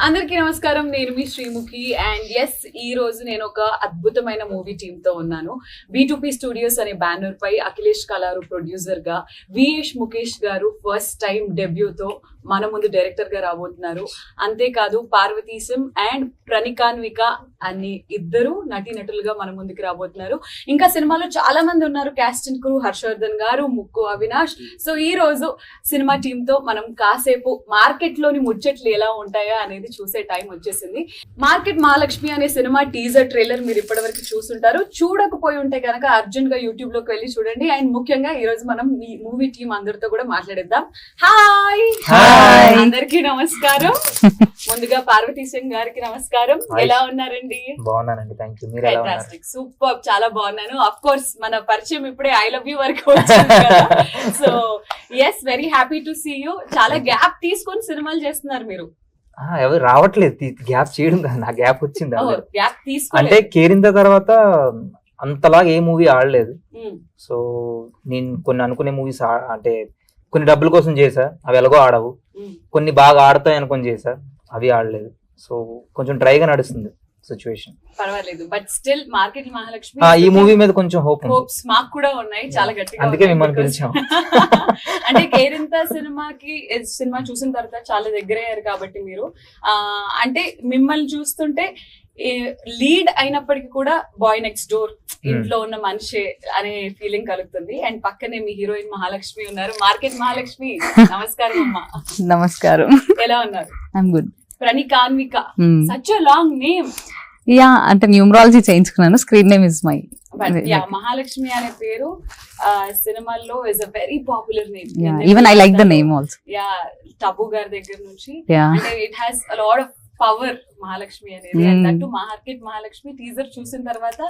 అందరికీ నమస్కారం. నేను మీ శ్రీముఖి అండ్ ఎస్ ఈ రోజు నేను ఒక అద్భుతమైన మూవీ టీమ్ తో ఉన్నాను. B2P స్టూడియోస్ అనే బ్యానర్ పై అఖిలేష్ కలారు ప్రొడ్యూసర్ గా, VS ముఖేష్ గారు ఫస్ట్ టైం డెబ్యూతో మన ముందు డైరెక్టర్ గా రాబోతున్నారు. అంతేకాదు పార్వతీశం అండ్ ప్రణికాన్విక అని ఇద్దరు నటీనటులుగా మన ముందుకు రాబోతున్నారు. ఇంకా సినిమాలో చాలా మంది ఉన్నారు. క్యాస్ట్ అండ్ క్రూ హర్షవర్ధన్ గారు, ముక్కు అవినాష్. సో ఈ రోజు సినిమా టీమ్ తో మనం కాసేపు మార్కెట్ లోని ముచ్చట్లు ఎలా ఉంటాయా అనేది చూసే టైం వచ్చేసింది. మార్కెట్ మహాలక్ష్మి అనే సినిమా టీజర్ ట్రైలర్ మీరు ఇప్పటివరకు చూసుంటారు. చూడకపోయి ఉంటే కనుక అర్జున్ గా యూట్యూబ్ లోకి వెళ్ళి చూడండి. అండ్ ముఖ్యంగా ఈ రోజు మనం ఈ మూవీ టీం అందరితో కూడా మాట్లాడేద్దాం. హాయ్ అందరికీ నమస్కారం. ముందుగా పార్వతీశం గారికి నమస్కారం. ఎలా ఉన్నారండి? బాగున్నానండి, థ్యాంక్ యూ. మీరు ఎలా ఉన్నారు? సూపర్, చాలా బాగున్నాను. అఫ్ కోర్స్ మన పరిచయం ఇప్పుడే ఐ లవ్ యూ వరకు వచ్చింది కదా. So yes, very happy to see you. చాలా గ్యాప్ తీసుకొని సినిమాలు చేస్తున్నారు మీరు. ఎవరు రావట్లేదు, గ్యాప్ చేయడం కదా, నా గ్యాప్ వచ్చింది. గ్యాప్ తీసుకొని అంటే కేరింత తర్వాత అంతలాగా ఏ మూవీ ఆడలేదు. సో నేను కొన్ని అనుకునే మూవీస్ అంటే కొన్ని డబ్బుల కోసం చేసా, అవి ఎలాగో ఆడవు. కొన్ని బాగా ఆడతాయి అనుకొని చేసా, అవి ఆడలేదు. సో కొంచెం డ్రైగా నడుస్తుంది సిచ్యువేషన్. పర్వాలేదు, బట్ స్టిల్ మార్కెట్ మహాలక్ష్మి ఈ మూవీ మీద కొంచెం హోప్స్ మాకు కూడా ఉన్నాయి, చాలా గట్టిగా. అందుకే మిమ్మల్ని పిలిచాం. అంటే కేరింత సినిమా చూసిన తర్వాత చాలా దగ్గర అయ్యారు కాబట్టి మీరు అంటే మిమ్మల్ని చూస్తుంటే లీడ్ అయినప్పటికీ కూడా బాయ్ నెక్స్ట్ డోర్, ఇంట్లో ఉన్న మనిషి అనే ఫీలింగ్ కలుగుతుంది. అండ్ పక్కనే మీ హీరోయిన్ మహాలక్ష్మి ఉన్నారు. మార్కెట్ మహాలక్ష్మి, నమస్కారం అమ్మా. నమస్కారం. ఎలా ఉన్నారు? I'm good. ప్రణికాన్విక, such a long name. Yeah, అంటే న్యూమరాలజీ చేయించుకున్నాను. Screen name is my. Mahalakshmi అనే పేరు సినిమాల్లో is a very popular name. Even I like the name also. Yeah, Tabu గారి దగ్గర నుంచి అంటే it has a lot of power Mahalakshmi అనేది. అంటూ మార్కెట్ మహాలక్ష్మి టీజర్ చూసిన తర్వాత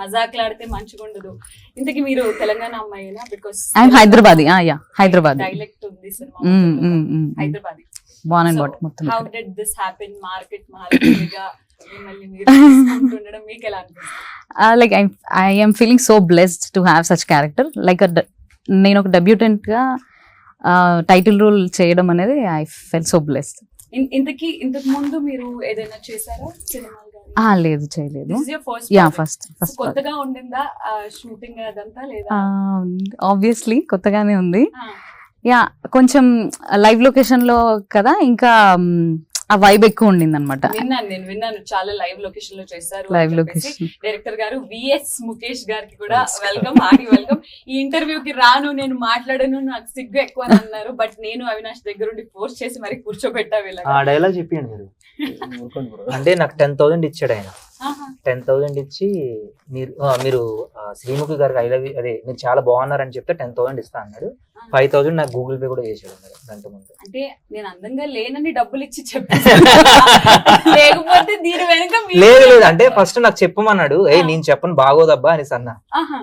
మజాక్లాడితే మంచిగా ఉండదు. ఇంతకీ మీరు తెలంగాణ అమ్మాయినా? బికాస్ హైదరాబాద్. హైదరాబాద్ డైలెక్ట్ ఉంది సినిమా. హైదరాబాద్. మొత్తం. How did this happen? Market మహాలక్ష్మిగా మిమ్మల్ని మీరు ఉండడం మీకు ఎలా అనిపిస్తుంది? Like I am feeling so blessed to have such character. Like నేను ఒక డెబ్యూటెంట్ గా టైటిల్ రోల్ చేయడం అనేది ఐ ఫెల్ సో బ్లెస్డ్. ఇంతకు ముందు మీరు ఏదైనా చేశారా సినిమాలు? లేదు, చేయలేదు. ఫస్ట్ కొత్తగా ఉండిందా షూటింగ్ అదంతా? లేదా, ఆబ్వియస్లీ కొత్తగానే ఉంది. యా, కొంచెం లైవ్ లొకేషన్ లో కదా, ఇంకా ఆ వైబ్ ఎక్కువ ఉండింది అనమాట. విన్నాను చాలా లైవ్ లొకేషన్ లో చేశారు. లైవ్ లొకేషన్ డైరెక్టర్ గారు VS ముఖేష్ గారికి కూడా వెల్కమ్, హార్టీ వెల్కమ్. ఈ ఇంటర్వ్యూకి రాను, నేను మాట్లాడను, నాకు సిగ్గు ఎక్కువ అని అన్నారు. బట్ నేను అవినాష్ దగ్గర ఉండి ఫోర్స్ చేసి మరి కూర్చోబెట్టా. ఆ డైలాగ్ చెప్పండి మీరు. అంటే నాకు 10,000 ఇచ్చాడు ఆయన. 10,000 ఇచ్చి మీరు శ్రీముఖి గారికి ఐ లవ్ యూ, అదే మీరు చాలా బాగున్నారని చెప్తే 10,000 ఇస్తా అన్నాడు. 5,000 నాకు గూగుల్ పే కూడా చేసాడు గంట ముందు. అంటే నేను అందంగా లేనని డబ్బులు ఇచ్చి చెప్పాను, లేకపోతే దీని వెనక లేదు అంటే ఫస్ట్ నాకు చెప్పమన్నాడు. నేను చెప్పను బాగోదబ్బా అనేసి అన్నా.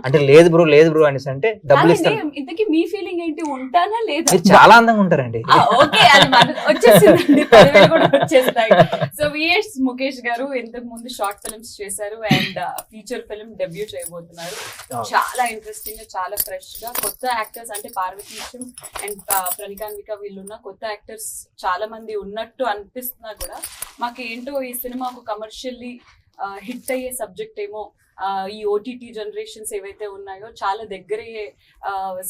అంటే లేదు బ్రో అనేసి అంటే డబ్బులు ఇస్తాను. ఇంతకీ మీ ఫీలింగ్ ఏంటి? ఉంటానా లేదా? మీరు చాలా అందంగా ఉంటారండి. ఓకే, అది వచ్చేసిందండి, 10,000 కూడా వచ్చేస్తాయి. సో VS ముఖేష్ గారు ఇంతకు ముందు షార్ట్ ఫిల్మ్స్ చేశారు అండ్ ఫీచర్ ఫిల్మ్ డెబ్యూ చేయబోతున్నారు. చాలా ఇంట్రెస్టింగ్ గా, చాలా ఫ్రెష్ గా కొత్త యాక్టర్స్ అంటే పార్వతీశం అండ్ ప్రణికాన్విక వీళ్ళున్న కొత్త యాక్టర్స్ చాలా మంది ఉన్నట్టు అనిపిస్తున్నా కూడా మాకు ఏంటో ఈ సినిమా ఒక కమర్షియల్లీ హిట్ అయ్యే సబ్జెక్ట్ ఏమో, ఈ OTT జనరేషన్స్ ఏవైతే ఉన్నాయో చాలా దగ్గరయ్యే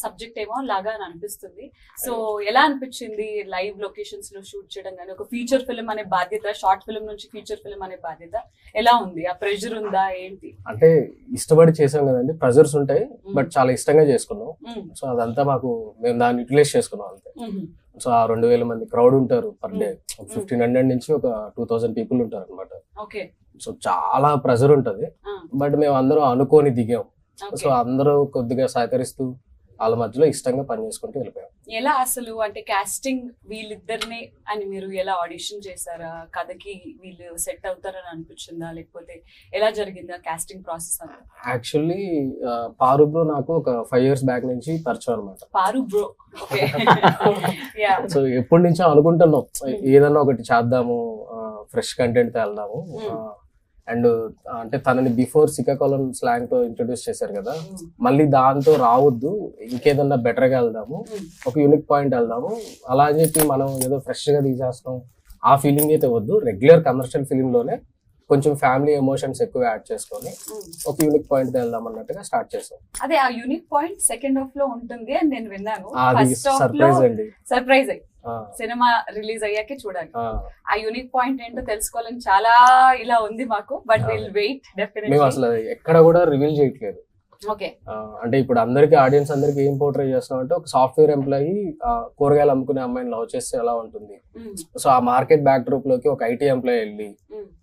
సబ్జెక్ట్ ఏమో లాగా అని అనిపిస్తుంది. సో ఎలా అనిపించింది లైవ్ లొకేషన్స్ లో షూట్ చేయడం? కానీ ఒక ఫీచర్ ఫిల్మ్ అనే బాధ్యత, షార్ట్ ఫిల్మ్ నుంచి ఫీచర్ ఫిల్మ్ అనే బాధ్యత ఎలా ఉంది? ఆ ప్రెషర్ ఉందా ఏంటి? అంటే ఇష్టపడి చేసాం కదండి, ప్రెషర్స్ ఉంటాయి, బట్ చాలా ఇష్టంగా చేసుకున్నాం. సో అదంతా మేము దాన్ని యూటిలైజ్ చేసుకున్నాం అంతే. సో ఆ 2,000 మంది క్రౌడ్ ఉంటారు పర్ డే. 1,500 నుంచి ఒక 2,000 పీపుల్ ఉంటారు అనమాట. సో చాలా ప్రెషర్ ఉంటది, బట్ మేము అందరం అనుకోని దిగాం. సో అందరూ కొద్దిగా సహకరిస్తూ వాళ్ళ మధ్యలో ఇష్టంగా పని చేసుకుంటూ వెళ్ళిపోయాం. ఎలా అసలు అంటే కాస్టింగ్ వీళ్ళిద్దరినే అని మీరు ఎలా ఆడిషన్ చేశారా? కథకి వీళ్ళు సెట్ అవుతారని అనిపించిందా, లేకపోతే ఎలా జరిగింది ఆ కాస్టింగ్ ప్రాసెస్ అంతా? యాక్చువల్లీ పారు బ్రో నాకు ఒక 5 years బ్యాక్ నుంచి పరిచయం అనమాట. పారు బ్రో, సో ఎప్పటి నుంచో అనుకుంటున్నాం ఏదన్నా ఒకటి చేద్దాము, ఫ్రెష్ కంటెంట్ తో వెళ్దాము. అండ్ అంటే తనని బిఫోర్ శ్రీకాకుళం స్లాంగ్ తో ఇంట్రొడ్యూస్ చేశారు కదా, మళ్ళీ దాంతో రావద్దు, ఇంకేదన్నా బెటర్ గా వెళ్దాము, ఒక యూనిక్ పాయింట్ వెళ్దాము, అలా అని చెప్పి మనం ఏదో ఫ్రెష్ గా తీసేస్తాం ఆ ఫీలింగ్ అయితే వద్దు, రెగ్యులర్ కమర్షియల్ ఫిలిం లోనే కొంచెం ఫ్యామిలీ ఎమోషన్స్ ఎక్కువ యాడ్ చేసుకొని ఒక యూనిక్ పాయింట్ వెళ్దాం అన్నట్టుగా స్టార్ట్ చేసాం. అదే ఆ యూనిక్ పాయింట్ సెకండ్ హాఫ్ లో ఉంటుంది అని నేను విన్నాను. అది ఫస్ట్ హాఫ్ లో సర్ప్రైజ్ అండి. సర్ప్రైజ్ అయ్యి సినిమా రిలీజ్ అయ్యాకే చూడాలి. ఆ యూనిక్ పాయింట్ ఏంటో తెలుసుకోవాలని చాలా ఇలా ఉంది మాకు. బట్ విల్ వెయిట్ మేము డెఫినెట్లీ. అసలు ఎక్కడ కూడా రివీల్ చేయట్లేదు. ఓకే. అంటే ఇప్పుడు అందరికి ఆడియన్స్ అందరికి ఏం పోర్ట్రే చేస్తున్నాం అంటే ఒక సాఫ్ట్వేర్ ఎంప్లాయీ కూరగాయలు అమ్ముకునే అమ్మాయిని లవ్ చేస్తే ఎలా ఉంటుంది, సో ఆ మార్కెట్ బ్యాక్ డ్రాప్ లోకి ఒక ఐటీ ఎంప్లాయీ వెళ్ళి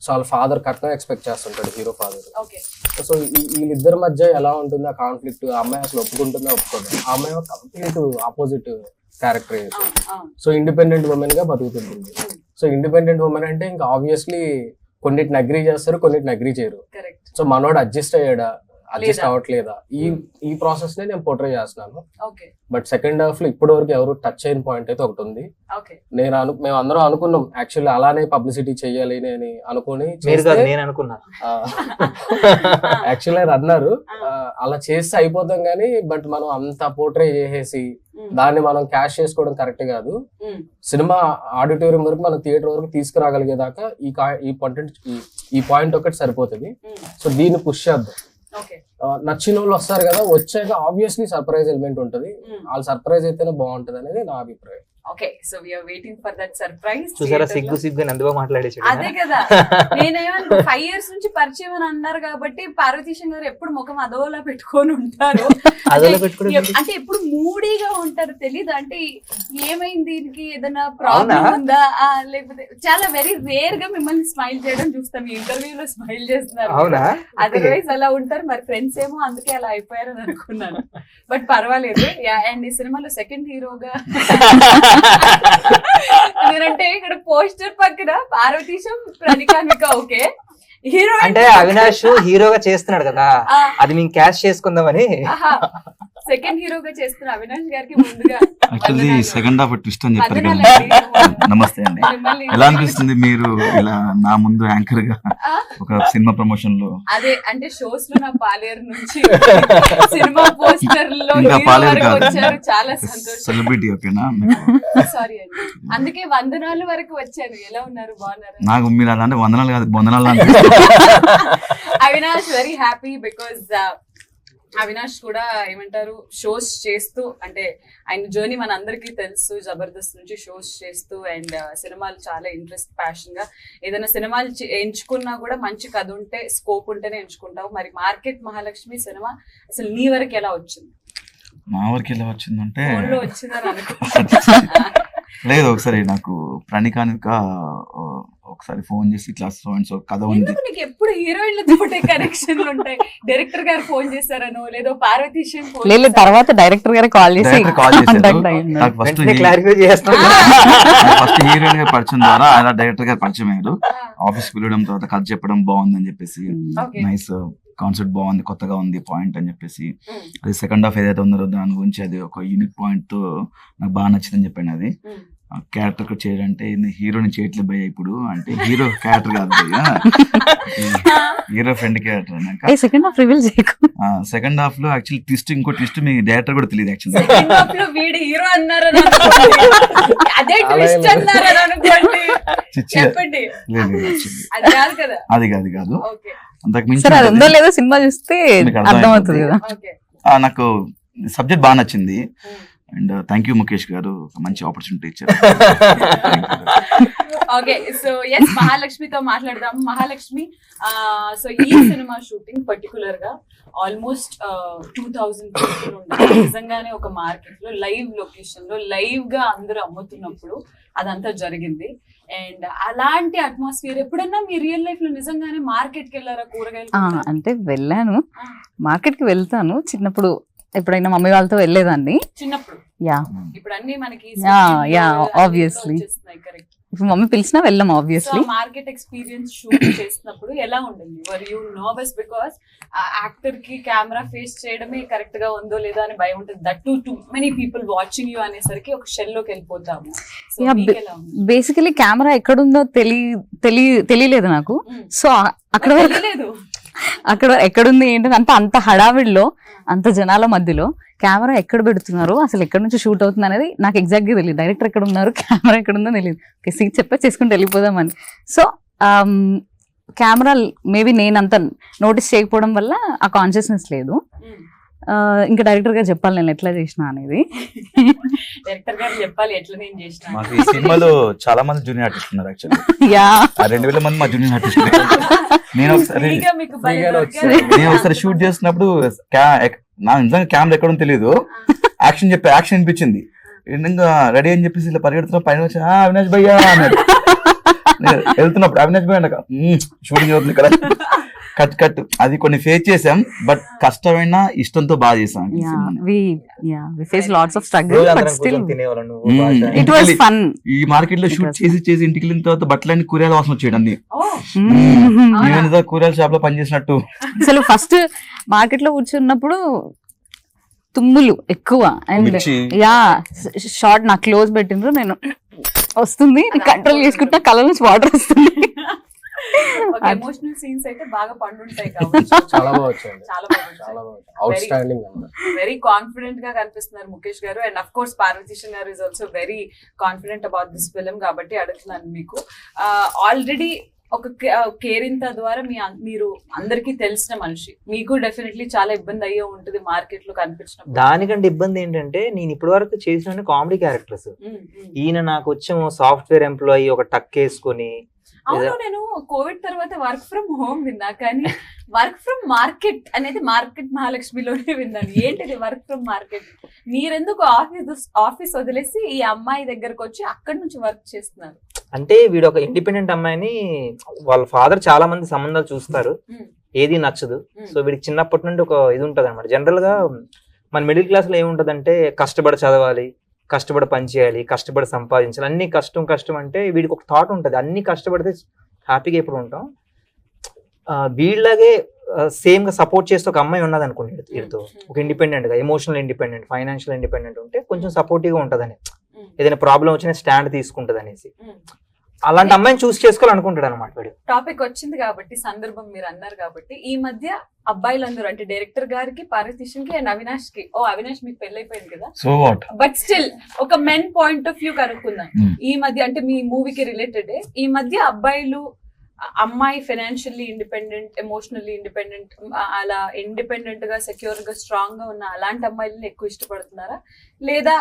సో వాళ్ళ ఫాదర్ కట్నం ఎక్స్పెక్ట్ చేస్తుంటాడు, హీరో ఫాదర్. ఓకే. సో వీళ్ళిద్దరి మధ్య ఎలా ఉంటుంది ఆ కాన్ఫ్లిక్ట్, ఆ అమ్మాయి అసలు ఒప్పుకుంటుందా ఒప్పుకోదు, ఆ అమ్మాయి complete opposite character. So independent women గా బతుకుతుంది. సో ఇండిపెండెంట్ ఉమెన్ అంటే ఇంకా ఆబ్వియస్లీ కొన్నిటిని అగ్రీ చేస్తారు, కొన్నిటిని అగ్రీ చేయరు. సో మనోడు అడ్జస్ట్ అయ్యాడా, అడ్జస్ట్ అవ్వట్లేదా, ఈ ప్రాసెస్ నే నేను పోర్ట్రే చేస్తున్నాను. బట్ సెకండ్ హాఫ్ లో ఇప్పటి వరకు ఎవరు టచ్ అయిన పాయింట్ అయితే ఒకటి ఉంది. మేము అందరం అనుకున్నాం యాక్చువల్లీ అలానే పబ్లిసిటీ చెయ్యాలి అని అనుకుని యాక్చువల్లీ అన్నారు అలా చేస్తే అయిపోతాం కానీ, బట్ మనం అంత పోర్ట్రే చేసేసి దాన్ని మనం క్యాష్ చేసుకోవడం కరెక్ట్ కాదు. సినిమా ఆడిటోరియం వరకు మనం థియేటర్ వరకు తీసుకురాగలిగేదాకా ఈ పాయింట్ ఒకటి సరిపోతుంది. సో దీన్ని పుష్ చేద్దాం. నచ్చిన వాళ్ళు వస్తారు కదా, వచ్చాక ఆబ్వియస్లీ సర్ప్రైజ్ ఎలిమెంట్ ఉంటది. వాళ్ళు సర్ప్రైజ్ అయితేనే బాగుంటది అనేది నా అభిప్రాయం. Okay, so we are waiting for that surprise. చూసారా సిగ్గు అందులో మాట్లాడేసి. అదే కదా, నేనేమో 5 years నుంచి పరిచయం అని అన్నారు కాబట్టి పార్వతీశం గారు ఎప్పుడు ముఖం అదోలా పెట్టుకొని ఉంటారు. అంటే ఎప్పుడు మూడీగా ఉంటారు, తెలీదు. అంటే ఏమైంది, దీనికి ఏదైనా ప్రాబ్లం ఉందా, లేకపోతే చాలా వెరీ రేర్ గా మిమ్మల్ని స్మైల్ చేయడం చూస్తాం. ఈ ఇంటర్వ్యూలో స్మైల్ చేస్తున్నారు, అదర్వైజ్ అలా ఉంటారు. మరి ఫ్రెండ్స్ ఏమో అందుకే అలా అయిపోయారని అనుకున్నాను. బట్ పర్వాలేదు. అండ్ ఈ సినిమాలో సెకండ్ హీరోగా నేనంటే ఇక్కడ పోస్టర్ పక్కన పార్వతీశం ప్రణికానిక ఓకే హీరో అంటే అవినాష్ హీరోగా చేస్తున్నాడు కదా, అది మేము క్యాష్ చేసుకుందామని. సెకండ్ హీరోగా చేస్తున్న అవినాష్ గారికి ముందుగా యాక్చువల్లీ సెకండ్ హాఫ్ ట్విస్ట్ అని చెప్పారు కదా. నమస్తే అండి, ఎలా అనిపిస్తుంది మీరు ఇలా నా ముందు యాంకర్ గా ఒక సినిమా ప్రమోషన్ లో? అదే అంటే షోస్ లో నా పాలేరు నుంచి సినిమా పోస్టర్ లో ఇంకా పాలేరు కాదు, వచ్చారు, చాలా సంతోషం. సెలబ్రిటీ ఓకేనా? సారీ అండి, అందుకే వందనాలు వరకు వచ్చాను. ఎలా ఉన్నారు, బాగున్నారు? నాకు మీరు అలా అంటే వందనాలు కాదు బొందనాలు Avinash very happy because Avinash కూడా ఏమంటారు షోస్ చేస్తూ, అంటే ఆయన జర్నీ మన అందరికీ తెలుసు, జబర్దస్త్ నుంచి షోస్ చేస్తూ అండ్ సినిమాలు చాలా ఇంట్రెస్ట్, ప్యాషన్ గా ఏదైనా సినిమాలు ఎంచుకున్నా కూడా మంచి కథ ఉంటే, స్కోప్ ఉంటేనే ఎంచుకుంటావు. మరి మార్కెట్ మహాలక్ష్మి సినిమా అసలు నీ వరకు ఎలా వచ్చింది? మా వరకు ఎలా వచ్చిందంటే వచ్చిందని అనుకో లేదు, ఒకసారి నాకు ప్రణికానిక ఒకసారి ఫోన్ చేసి ఇట్లా సో కథ ఉంది. నీకు ఎప్పుడు హీరోయిన్లతో కనెక్షన్లు ఉంటాయి? డైరెక్టర్ గారు ఫోన్ చేశారనో లేదో పార్వతీశం లేదు, తర్వాత డైరెక్టర్ గారు కాల్ చేసి నాకు ఫస్ట్ హీరోయిన్ గారి పరిచయం ద్వారా అలా డైరెక్టర్ గారు పరిచయం అయ్యారు. ఆఫీస్ పిలవడం, తర్వాత కథ చెప్పడం బాగుందని చెప్పేసి, నైస్ కాన్సెప్ట్ బాగుంది, కొత్తగా ఉంది పాయింట్ అని చెప్పేసి, అది సెకండ్ హాఫ్ ఏదైతే ఉందో దాని గురించి అది ఒక యూనిక్ పాయింట్ తో నాకు బాగా నచ్చిందని చెప్పాను. అది క్యారెక్టర్ చేయాలంటే హీరోని చేయట్లేదు భయ్య ఇప్పుడు, అంటే హీరో క్యారెక్టర్ కాదు భయ్య, hero friend character. Second half reveal చేయకు. సెకండ్ హాఫ్ లో యాక్చువల్లీ ట్విస్ట్, ఇంకో ట్విస్ట్ మీ డైరెక్టర్ కూడా తెలియదు యాక్చువల్లీ. అది కాదు, అంతకు మించి లేదో సినిమా చూస్తే అర్థమవుతుంది కదా. నాకు సబ్జెక్ట్ బాగా నచ్చింది అండ్ థ్యాంక్ యూ ముఖేష్ గారు, ఒక మంచి ఆపర్చునిటీ ఇచ్చారు. ఓకే, సో ఎస్ మహాలక్ష్మితో మాట్లాడదాం. మహాలక్ష్మి, సో ఈ సినిమా షూటింగ్ పర్టికులర్ గా ఆల్మోస్ట్ 2000 people ఉండాలి. నిజంగానే ఒక మార్కెట్ లో లైవ్ లొకేషన్ లో లైవ్ గా అందరూ అమ్ముతున్నప్పుడు అదంతా జరిగింది. అండ్ అలాంటి అట్మాస్ఫియర్ ఎప్పుడన్నా మీ రియల్ లైఫ్ లో నిజంగానే మార్కెట్ కి వెళ్ళారా? కూరగాయలు అంటే వెళ్ళాను, మార్కెట్ కి వెళ్తాను. చిన్నప్పుడు ఎప్పుడైనా మమ్మీ వాళ్ళతో వెళ్ళేదాన్ని చిన్నప్పుడు. యా, ఇప్పుడు అన్ని మనకి ఆబ్వియస్లీ ఇప్పుడు మమ్మీ పిలిచినా వెళ్ళాం ఆబ్వియస్లీ. మార్కెట్ ఎక్స్పీరియన్స్ షూట్ చేసినప్పుడు ఎలా ఉండింది? Were you nervous? Because actor కి కెమెరా ఫేస్ చేయడమే కరెక్ట్ గా ఉందో లేదో అని భయం ఉంటుంది. That to many people watching you అనేసరికి ఒక షెల్ లోకి వెళ్ళిపోతాము. బేసికలీ కెమెరా ఎక్కడుందో తెలియలేదు నాకు. సో అక్కడ తెలియలేదు, అక్కడ ఎక్కడుంది ఏంటని అంత హడావిడిలో అంత జనాల మధ్యలో కెమెరా ఎక్కడ పెడుతున్నారు, అసలు ఎక్కడి నుంచి షూట్ అవుతుంది అనేది నాకు ఎగ్జాక్ట్ గా తెలియదు. డైరెక్టర్ ఎక్కడ ఉన్నారు, కెమెరా ఎక్కడ ఉందో తెలియదు. సీట్ చెప్పే చేసుకుంటూ వెళ్ళిపోదామని. సో కెమెరా మేబీ నేను అంత నోటీస్ చేయకపోవడం వల్ల ఆ కాన్షియస్నెస్ లేదు. ఇంకా డైరెక్టర్ గారు చెప్పాలి నేను ఎట్లా చేసిన అనేది. డైరెక్టర్ గారు చెప్పాలి ఎట్లా నేను చేసిన. మాకు ఈ సినిమాలో చాలా మంది జూనియర్ ఆర్టిస్ట్ ఉన్నారు యాక్చువల్లీ. యా 2000 మంది మా జూనియర్ ఆర్టిస్ట్. నేను ఒకసారి ఫ్రీగా మీకు భలే ఫ్రీగానే దొరికారు. నేను ఒకసారి షూట్ చేస్తున్నప్పుడు నా నిజంగా కెమెరా ఎక్కడ ఉందో తెలియదు. యాక్షన్ అనిపించింది. ఇంకా రెడీ అని చెప్పేసి ఇలా పరిగెడుతున్నా పైన వచ్చి అవినాష్ భయ్యా అన్నాడు. నేను వెళ్తున్నప్పుడు అవినాష్ భయ్య అన్నాక షూటింగ్ అవుతుంది ఇక్కడ కట్ అది కొన్ని ఫేస్ చేసాం. బట్ కష్టమైన ఇష్టంతో బాగా చేసాం. we face lots of struggle but still తినేవాళ్ళం నువ్వు it was fun. ఈ మార్కెట్ లో షూట్ చేసి ఇంటికి వెళ్ళిన తర్వాత బట్టలన్నీ కూరగాయల వాసన వచ్చేయడం అన్ని. ఓ, నేను కూరగాయల షాప్ లో పనిచేసినట్టు. అసలు ఫస్ట్ మార్కెట్ లో కూర్చున్నప్పుడు తుమ్ములు ఎక్కువ అండ్ మిర్చి. యా షార్ట్ నా క్లోజ్ పెట్టిండ్రు, నేను వస్తుంది కంట్రోల్ చేసుకుంటా, కళ్ళ నుంచి వాటర్ వస్తుంది. ఒక ఎమోషనల్ సీన్స్ అయితే బాగా పండుంటాయి కాబట్టి చాలా బాగా వచ్చాయండి. చాలా బాగా చాలా బాగా అవుట్ స్టాండింగ్. వెరీ కాన్ఫిడెంట్ గా కనిపిస్తున్నారు ముఖేష్ గారు. అండ్ అఫ్ కోర్స్ పార్వతీశన్ గారు is also very confident about this film. కాబట్టి అడుగుతున్నాను మీకు, ఆల్రెడీ ఒక కేరింత ద్వారా మీరు అందరికీ తెలిసిన మనిషి, మీకు డెఫినెట్లీ చాలా ఇబ్బంది అయ్యే ఉంటుంది మార్కెట్ లో కనిపించినప్పుడు. దానికంటే ఇబ్బంది ఏంటంటే నేను ఇప్పటి వరకు చేసిన కామెడీ క్యారెక్టర్స్. ఈయన నాకు వచ్చేమో సాఫ్ట్వేర్ ఎంప్లాయీ ఒక టక్ వేసుకొని. అవును, నేను కోవిడ్ తర్వాత వర్క్ ఫ్రమ్ హోమ్ విన్నా, కానీ వర్క్ ఫ్రమ్ మార్కెట్ అనేది మార్కెట్ మహాలక్ష్మిలోనే విన్నాను. ఏంటిది వర్క్ ఫ్రమ్ మార్కెట్? మీరెందుకు ఆఫీస్ వదిలేసి ఈ అమ్మాయి దగ్గరకు వచ్చి అక్కడి నుంచి వర్క్ చేస్తున్నారు? అంటే వీడు ఒక ఇండిపెండెంట్ అమ్మాయిని, వాళ్ళ ఫాదర్ చాలా మంది సంబంధాలు చూస్తారు, ఏది నచ్చదు. సో వీడికి చిన్నప్పటి నుండి ఒక ఇది ఉంటది అనమాట. జనరల్ గా మన మిడిల్ క్లాస్ లో ఏముంటదంటే కష్టపడి చదవాలి, కష్టపడి పని చేయాలి, కష్టపడి సంపాదించాలి, అన్ని కష్టం అంటే వీడికి ఒక థాట్ ఉంటది, అన్ని కష్టపడితే హ్యాపీగా ఎప్పుడు ఉంటాం. వీళ్ళగే సేమ్ గా సపోర్ట్ చేస్తే ఒక అమ్మాయి ఉన్నది అనుకోండి వీడితో, ఒక ఇండిపెండెంట్ గా, ఎమోషనల్ ఇండిపెండెంట్, ఫైనాన్షియల్ ఇండిపెండెంట్ ఉంటే కొంచెం సపోర్టివ్ గా ఉంటదని, ఏదైనా ప్రాబ్లం వచ్చినా స్టాండ్ తీసుకుంటది అనేసి, అలాంటి అమ్మాయిని చూస్ చేసుకోవాలనుకుంటాడు అనమాట వీడు. టాపిక్ వచ్చింది కాబట్టి, సందర్భం మీరు అన్నారు కాబట్టి, ఈ మధ్య అబ్బాయిలందరూ అంటే డైరెక్టర్ గారికి, పార్వతీశన్ కి అండ్ అవినాష్ కి, అవినాష్ మీకు పెళ్ళైపోయింది కదా, సో వాట్, బట్ స్టిల్ ఒక మెన్ పాయింట్ ఆఫ్ వ్యూ కనుక్కుందాం. ఈ మధ్య అంటే మీ మూవీకి రిలేటెడ్, ఈ మధ్య అబ్బాయిలు అమ్మాయి ఫైనాన్షియల్లీ ఇండిపెండెంట్, ఎమోషనల్లీ ఇండిపెండెంట్, అలా ఇండిపెండెంట్ గా సెక్యూర్ గా స్ట్రాంగ్ గా ఉన్న అలాంటి అమ్మాయిలని ఎక్కువ ఇష్టపడుతున్నారా, లేదా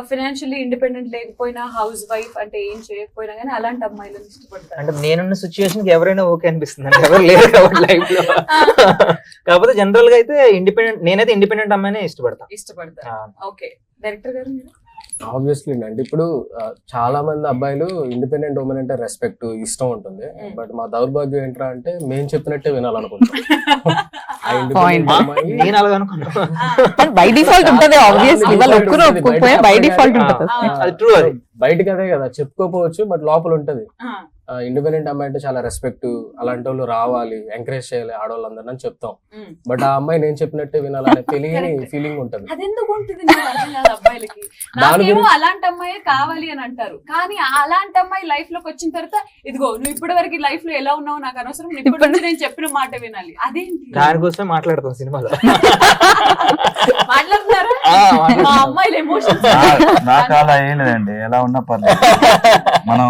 ఫైనాన్షియల్లీ ఇండిపెండెంట్ లేకపోయినా హౌస్ వైఫ్ అంటే ఏం చేయకపోయినా కానీ అలాంటి అమ్మాయిలను ఇష్టపడతారు? అంటే నేనున్న సిచ్యువేషన్ కి ఎవరైనా ఓకే అనిపిస్తుంది, అంటే ఎవరు లేరు కాబట్టి లైఫ్ లో. కాకపోతే జనరల్ గా అయితే నేనైతే ఇండిపెండెంట్ అమ్మాయినే ఇష్టపడతారు. ఓకే, డైరెక్టర్ గారు మీరు? ఆబ్వియస్లీ అండి, ఇప్పుడు చాలా మంది అబ్బాయిలు ఇండిపెండెంట్ ఉమెన్ అంటే రెస్పెక్ట్, ఇష్టం ఉంటుంది. బట్ మా దౌర్భాగ్యం ఏంట్రా అంటే మేము చెప్పినట్టే వినాలనుకుంటాం. నేను అలాగ అనుకున్నాను. బై డిఫాల్ట్ ఉంటది, ఆబ్వియస్లీ వాళ్ళు ఒప్పుకోకపోయినా బై డిఫాల్ట్ ఉంటది. అది ట్రూ. అది బయటకి అదే కదా చెప్పుకోపోవచ్చు, బట్ లోపల ఉంటది. ఇండిపెండెంట్ అమ్మాయి అంటే చాలా రెస్పెక్ట్, అలాంటి వాళ్ళు రావాలి, ఎంకరేజ్ చేయాలి ఆడవాళ్ళందరినీ అని చెప్తాం. బట్ ఆ అమ్మాయి నేను చెప్పినట్టే వినాలనే తెలియని ఫీలింగ్ ఉంటది. అదెందుకు ఉంటుంది నాకు అర్థం కాదు అబ్బాయిలకి. నాకేమో అలాంటి అమ్మాయి కావాలి అని అంటారు, కానీ అలాంటి అమ్మాయి లైఫ్ లోకి వచ్చిన తర్వాత ఇదిగో నువ్వు ఇప్పటి వరకు లైఫ్ లో ఎలా ఉన్నావు నాకు అనవసరం, ఇప్పటి నుంచి నేను చెప్పిన మాట వినాలి. అదేంటి? దానికోసమే మాట్లాడతాం సినిమాలో. మాట్లాడుతున్నారా? మా అమ్మాయిలు ఎమోషన్స్ నాకు అలా ఏం లేదండి, ఎలా ఉన్నా పర్లేదు. మనం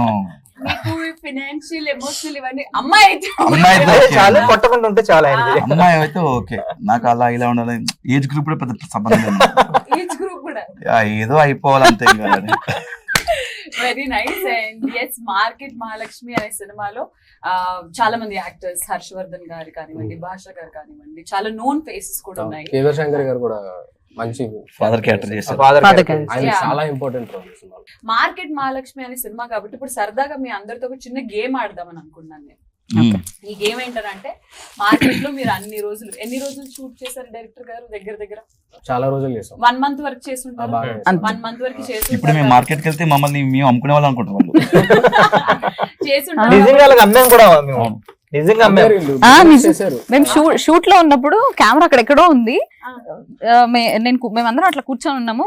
మీకు ఫైనాన్షియల్, ఎమోషనల్ ఇవన్నీ అమ్మాయి అయితే చాలా కొట్టకుండా ఉంటే చాలా ఆయనకి. అమ్మాయి అయితే ఓకే, నాకు అలా ఇలా ఉండాలి. ఏజ్ గ్రూప్ కూడా పెద్ద సంబంధం లేదు. ఏజ్ గ్రూప్ కూడా ఏదో అయిపోవాలంతే. Very nice. And yes, market Mahalakshmi అనే సినిమాలో చాలా మంది యాక్టర్స్, హర్షవర్ధన్ గారు కానివ్వండి, భాష గారు కానివ్వండి, చాలా నోన్ ఫేసెస్ కూడా ఉన్నాయి. కేదార్ శంకర్ గారు కూడా మంచి ఫాదర్ క్యారెక్టర్ చేశారు. ఆయన చాలా ఇంపార్టెంట్ రోల్ సినిమా. మార్కెట్ మహాలక్ష్మి అనే సినిమా కాబట్టి ఇప్పుడు సరదాగా మీ అందరితో ఒక చిన్న గేమ్ ఆడదామని అనుకున్నాను నేను. ఈ గేమ్ ఏంటంటే, మార్కెట్ లో మీరు ఎన్ని రోజులు షూట్ చేశారు డైరెక్టర్ గారు? దగ్గర చాలా రోజులు చేసాం. 1 month వర్క్ చేస్తుంటారు. 1 month వరకు చేస్తుంటారు. ఇప్పుడు మేము మార్కెట్ కి వెళ్తే మమ్మల్ని మేము అమ్ముకునే వాళ్ళు అనుకుంటాం. వాళ్ళు చేస్తుంటారు. నిజంగా అలాగ అమ్మాం కూడా మేము. నిజంగా మేము షూట్ లో ఉన్నప్పుడు కెమెరా అక్కడెక్కడో ఉంది, మేమందరం అట్లా కూర్చొని ఉన్నాము,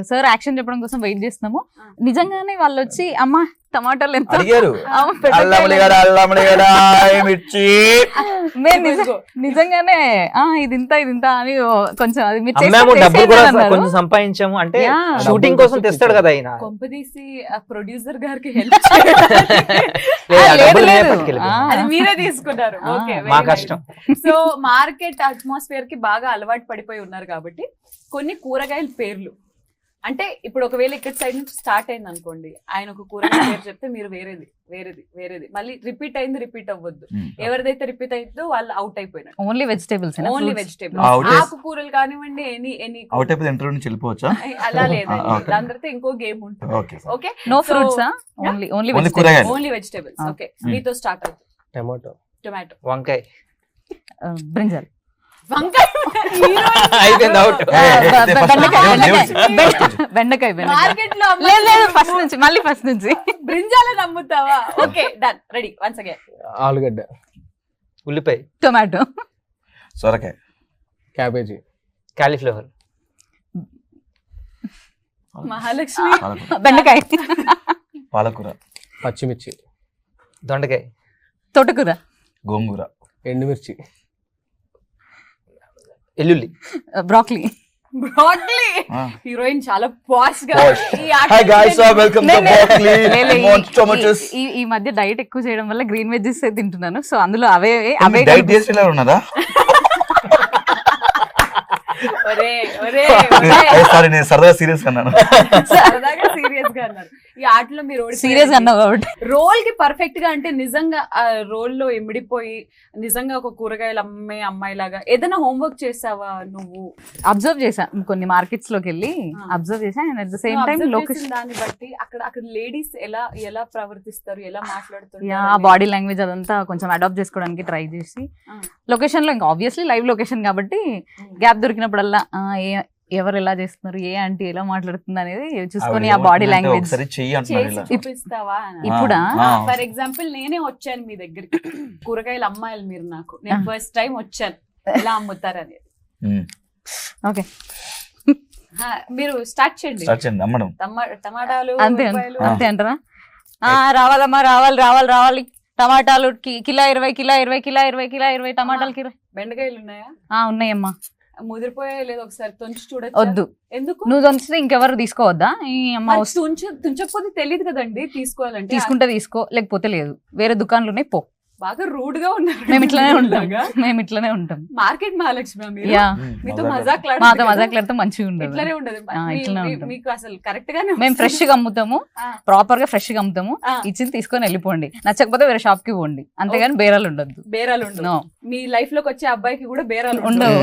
సార్ యాక్షన్ చెప్పడం కోసం వెయిట్ చేస్తున్నాము. నిజంగానే వాళ్ళు వచ్చి అమ్మా టమాటాలు ఎంత అడిగారు అవును, బెండకాయలు అల్లమలిగడ అల్లమలిగడ మిర్చి మేము నిజంగానే ఇది ఇంత అని కొంచెం అది మీరు అమ్మాము డబ్బులు కూడా అన్నారు. కొంచెం సంపాదించాము అంటే Yeah. షూటింగ్ కోసం తెస్తాడు కదా ఆయన కొంపదీసి ప్రొడ్యూసర్ గారికి హెల్ప్ లేదు, ఆ లేదు, డబ్బులు లేదు. నేనే పట్టుకెళ్ళిపోయాను. అది మీరే తీసుకున్నారు. ఆ, ఓకే, మా కష్టం. సో మార్కెట్ అట్మాస్ఫియర్ కి బాగా అలవాటు పడిపోయి ఉన్నారు కాబట్టి కొన్ని కూరగాయల పేర్లు అంటే ఇప్పుడు ఒకవేళ ఇక్కడ సైడ్ నుంచి స్టార్ట్ అయింది అనుకోండి, ఆయన ఒక కూరగాయ పేరు చెప్తే మీరు వేరేది మళ్ళీ రిపీట్ అవ్వద్దు. ఎవరిదైతే రిపీట్ అయిందో వాళ్ళు అవుట్ అయిపోయినారు. Only vegetables only Out vegetables, is- ఆకుకూరలు కానివ్వండి, ఎనీ అవుట్ అయిపోతే ఇంటర్వ్యూ నుంచి వెళ్ళిపోవచ్చా? అలా లేదండి. Okay. దాని తర్వాత ఇంకో గేమ్ ఉంటుంది. Okay okay, no So, fruits only only vegetables కూరగాయలు. Only vegetables. Okay, Hmm. మీతో స్టార్ట్ అవుతుంది. టమాటో, టొమాటో, వంకాయ బ్రింజల్ వంకాయ. అయిపోయింది అవుట్. బెండకాయ మార్కెట్ లో లేదు ఫస్ట్ నుంచి మళ్ళీ ఫస్ట్ నుంచి బ్రింజాల నమ్ముతావా? Okay, done, ready, once again. ఆలుగడ్డ, ఉల్లిపాయ, టొమాటో, సొరకాయ, క్యాబేజీ, కాలీఫ్లవర్, మహాలక్ష్మి, పాలకూర, బెండకాయ, పాలకూర, పచ్చిమిర్చి, దొండకాయ, తోటకూర, గోంగూర, ఎండుమిర్చి, ఎల్లుల్లి, బ్రాక్లీ. బ్రాడ్లీ. ఆ. హీరోయిన్ చాలా పాష్ గా Posh. ఈ ఆట Hi guys, welcome to Broccoli. Tomatoes. ఈ మధ్య డైట్ ఎక్కువ చేయడం వల్ల గ్రీన్ వెజ్జెస్ తింటున్నాను, సో అందులో అవే డైట్ చేసేలా ఉన్నదా? ఒరే, ఒరే, సారీ, నేను సరదా సీరియస్ అన్నాను. సరదాగా సీరియస్ గా అన్నారు. ఈ ఆటలో మీరు సీరియస్ అన్నావు కాబట్టి రోల్ కి పర్ఫెక్ట్ గా అంటే నిజంగా ఆ రోల్ లో ఇమిడిపోయి నిజంగా ఒక కూరగాయలు అమ్మే అమ్మాయి లాగా ఏదైనా హోంవర్క్ చేసావా నువ్వు? అబ్జర్వ్ చేశాను కొన్ని మార్కెట్స్ లోకి వెళ్ళి అబ్జర్వ్ చేశాను, and at the same time Observe location చేసిన దాన్ని బట్టి అక్కడ లేడీస్ ఎలా ప్రవర్తిస్తారు, ఎలా మాట్లాడుతారు, బాడీ లాంగ్వేజ్ అదంతా కొంచెం అడాప్ట్ చేసుకోవడానికి ట్రై చేసి లొకేషన్ లో ఇంకా ఆబ్వియస్లీ లైవ్ లొకేషన్ కాబట్టి గ్యాప్ దొరికినప్పుడల్లా ఎవరు ఎలా చేస్తున్నారు, ఏ ఆంటీ ఎలా మాట్లాడుతుంది అనేది చూసుకొని ఆ బాడీ లాంగ్వేజ్ ఒకసారి చెయ్యి అంటున్నారు చేసి ఇలా. చూపిస్తావా? ఇప్పుడా? ఫర్ ఎగ్జాంపుల్ నేనే వచ్చాను మీ దగ్గరికి, కూరగాయలు అమ్మాయిలు మీరు, నాకు నేను ఫస్ట్ టైం వచ్చాను ఎలా అమ్ముతారు అనేది. ఓకే మీరు స్టార్ట్ చేయండి. స్టార్ట్ చేయండి అమ్మడం. టమాటాలు, అంతే ఉల్లిపాయలు. అంతే అంటారా? రావాలమ్మా, రావాలి టమాటాలు కిలో 20, కిలో 20, కిలో 20, కిలో 20 టమాటాలు కిలో. బెండకాయలు ఉన్నాయా? ఉన్నాయమ్మా. ముదిరిపోయా లేదు ఒకసారి తుంచి చూడొచ్చు. వద్దు, ఎందుకు? నువ్వు తుంచితే ఇంకెవరు తీసుకోవద్దా? ఈ అమ్మ తుంచకపోతే తెలియదు కదండి తీసుకోవాలంటే. తీసుకుంటే తీసుకో, లేకపోతే లేదు. వేరే దుకాణాలు ఉన్నాయి, పో. బాగా రూడ్ గా ఉన్నారు. మేము ఇట్లానే ఉంటాం. మార్కెట్ మహాలక్ష్మి మీరు, యా, మీతో మాతో మజాక్లాడితే మజాక్లాడితే మంచిగా ఉండదు. ఇట్లానే ఉండదు. ఇట్లానే ఉంటాం. మీకు అసలు కరెక్ట్ గానే మేము ఫ్రెష్ గా అమ్ముతాము, ప్రాపర్ గా ఫ్రెష్ గా అమ్ముతాము. ఆ. ఇచ్చింది తీసుకొని వెళ్ళిపోండి, నచ్చకపోతే వేరే షాప్ కి పోండి, అంతేగాని బేరాలు ఉండద్దు. బేరాలు ఉండవు. No. మీ లైఫ్ లోకి వచ్చే అబ్బాయికి కూడా బేరాలు ఉండవు.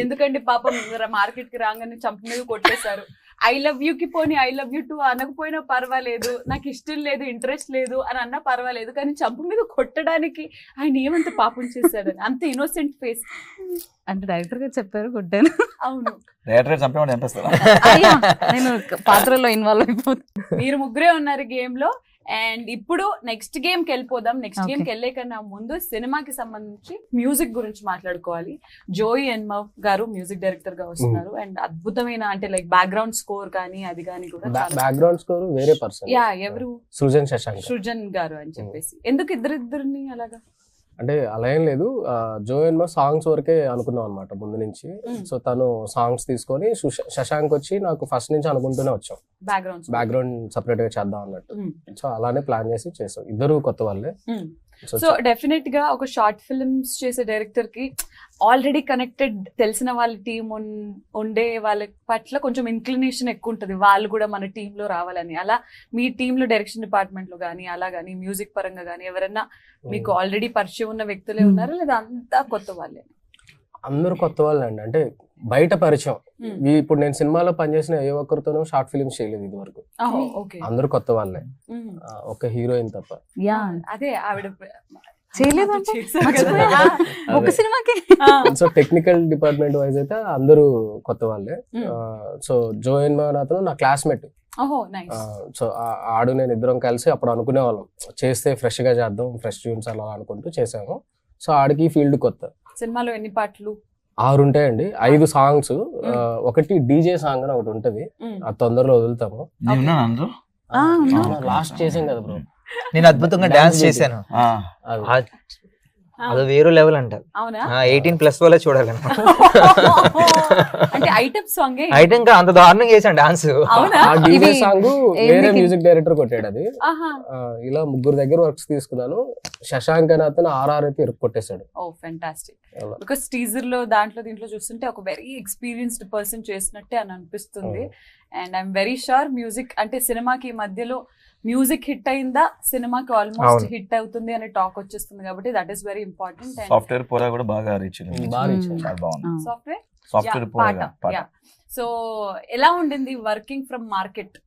ఎందుకంటే పాపం మార్కెట్ కి రాగానే చంప మీద కొట్టేశారు. ఐ లవ్ యూ కి పోనీ ఐ లవ్ యూ టూ అనకపోయినా పర్వాలేదు, నాకు ఇష్టం లేదు, ఇంట్రెస్ట్ లేదు అని అన్నా పర్వాలేదు, కానీ చంప మీద కొట్టడానికి ఆయన ఏమంత పాపం చేశాడని అంత ఇన్నోసెంట్ ఫేస్. అంటే డైరెక్టర్ గారు చెప్పారు, కొట్టాను. అవును, డైరెక్టర్ చంపేవాడు చంపేస్తారా? అయ్యా, నేను పాత్రలో ఇన్వాల్వ్ అయిపోతాను. మీరు ముగ్గురే ఉన్నారు గేమ్ లో. అండ్ ఇప్పుడు నెక్స్ట్ గేమ్ కి వెళ్ళిపోదాం. నెక్స్ట్ గేమ్ కి వెళ్ళే కన్నా ముందు సినిమాకి సంబంధించి మ్యూజిక్ గురించి మాట్లాడుకోవాలి. జోయి ఎన్మవ్ గారు మ్యూజిక్ డైరెక్టర్ గా వస్తున్నారు. అండ్ అద్భుతమైన అంటే లైక్ బ్యాక్గ్రౌండ్ స్కోర్ కానీ అది కానీ కూడా బ్యాక్గ్రౌండ్ స్కోర్ వేరే పర్సన్. యా, ఎవరు? సృజన్ శశాంక్, సృజన్ గారు అని చెప్పేసి. ఎందుకు ఇద్దరిని అలాగా? అంటే అలా ఏం లేదు, జో ఎన్మో సాంగ్స్ వరకే అనుకున్నాం అనమాట ముందు నుంచి. సో తను సాంగ్స్ తీసుకొని శశాంక్ వచ్చి నాకు ఫస్ట్ నుంచి అనుకుంటూనే వచ్చాం బ్యాక్గ్రౌండ్ సపరేట్ గా చేద్దాం అన్నట్టు. సో అలానే ప్లాన్ చేసి చేసాం. ఇద్దరు కొత్త వాళ్ళే. సో డెఫినెట్ గా ఒక షార్ట్ ఫిల్మ్స్ చేసే డైరెక్టర్ కి ఆల్రెడీ కనెక్టెడ్ తెలిసిన వాళ్ళ టీం ఉండే వాళ్ళ పట్ల కొంచెం ఇన్క్లినేషన్ ఎక్కువ ఉంటుంది, వాళ్ళు కూడా మన టీమ్ లో రావాలని. అలా మీ టీమ్ లో డైరెక్షన్ డిపార్ట్మెంట్ లో కానీ అలా కానీ మ్యూజిక్ పరంగా కానీ ఎవరైనా మీకు ఆల్రెడీ పరిచయం ఉన్న వ్యక్తులే ఉన్నారా లేదా అంతా కొత్త వాళ్ళే? అందరూ కొత్త వాళ్ళే అండి. అంటే బయట పరిచయం. ఇప్పుడు నేను సినిమాలో పనిచేసిన ఏ ఒక్కరితోనూ షార్ట్ ఫిల్మ్స్ చేయలేదు ఇది వరకు. అందరూ కొత్త వాళ్ళే, ఒక హీరోయిన్ తప్ప. యా, అదే ఆవిడ చేయలేదు ఒక సినిమాకి. సో టెక్నికల్ డిపార్ట్మెంట్ వైజ్ అయితే అందరూ కొత్త వాళ్ళే. సో జో ఎన్మో అతను నా క్లాస్మేట్. సో ఆడు నేను ఇద్దరం కలిసి అప్పుడు అనుకునే వాళ్ళం చేస్తే ఫ్రెష్ గా చేద్దాం, ఫ్రెష్ ట్యూన్స్ అలా అనుకుంటూ చేసాము. సో ఆడికి ఫీల్డ్ కొత్త. సినిమాలో ఎన్ని పాటలు? 6 ఉంటాయండి, 5 సాంగ్స్. ఒకటి డీజే సాంగ్ అని ఒకటి ఉంటది, అది తొందరలో వదులుతాము. నేను అందులో లాస్ట్ చేసాం కదా బ్రో. నేను అద్భుతంగా డాన్స్ చేశాను. అది అది వేరే లెవెల్ అంట. అవునా? 18+ వాళ్ళే చూడాలన్నమాట. అంటే ఐటమ్ సాంగ్ ఐటమ్ గా అంత దారుణంగా చేశాను డాన్స్. అవునా? ఆ డీజే ఇవి సాంగ్ వేరే ఏంది? మ్యూజిక్ డైరెక్టర్ కొట్టాడు అది. ఆహా. ఇలా 3 దగ్గర వర్క్స్ తీసుకున్నాను. శశాంక్ అని అతను RR అయితే కొట్టేశాడు. Oh fantastic. అలా. బికాస్ టీజర్ లో దీంట్లో చూస్తుంటే ఒక వెరీ ఎక్స్పీరియన్స్డ్ పర్సన్ చేసినట్టే అని అనిపిస్తుంది. And I'm very sure music అంటే సినిమాకి ఈ మధ్యలో మ్యూజిక్ హిట్ అయిందా సినిమాకి ఆల్మోస్ట్ హిట్ అవుతుంది అనే టాక్ వచ్చేస్తుంది కాబట్టి that is very important. Software పోరా కూడా బాగా రీచ్ బాగా ఇచ్చాడు. చాలా బాగుంది. సాఫ్ట్వేర్ సాఫ్ట్వేర్ పోరా సో ఎలా ఉండింది వర్కింగ్ ఫ్రమ్ మార్కెట్?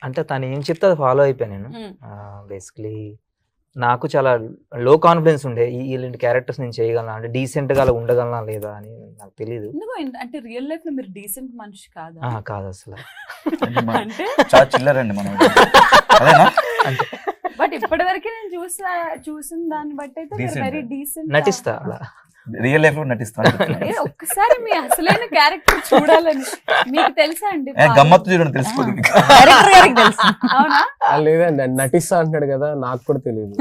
అంటే తను ఏం చెప్తే అది ఫాలో అయిపోయాను నేను. బేసికలీ నాకు చాలా లో కాన్ఫిడెన్స్ ఉండే ఇలాంటి క్యారెక్టర్స్ నేను చేయగలనా, అంటే డీసెంట్ గా అలా ఉండగలనా లేదా అని నాకు తెలియదు. అంటే రియల్ లైఫ్ లో మీరు డీసెంట్ మనిషి కాదా? కాదు అసలు. అంటే చాలా చిల్లర్ అండి మనం. అదేనా? బట్ ఇప్పటి వరకు నేను చూసిన దాన్ని బట్టి అయితే Decent. Very decent. నటిస్తా అలా. రియల్ లైఫ్ లో నటిస్తాను. ఒక్కసారి మీ అసలైన క్యారెక్టర్ చూడాలని మీకు తెలుసా అండి? గమ్మత్తు చూడండి తెలిసిపోతుంది. డైరెక్టర్ గారికి తెలుసు. అవునా? లేదండి నటిస్తా అంటున్నాడు కదా, నాకు కూడా తెలియదు.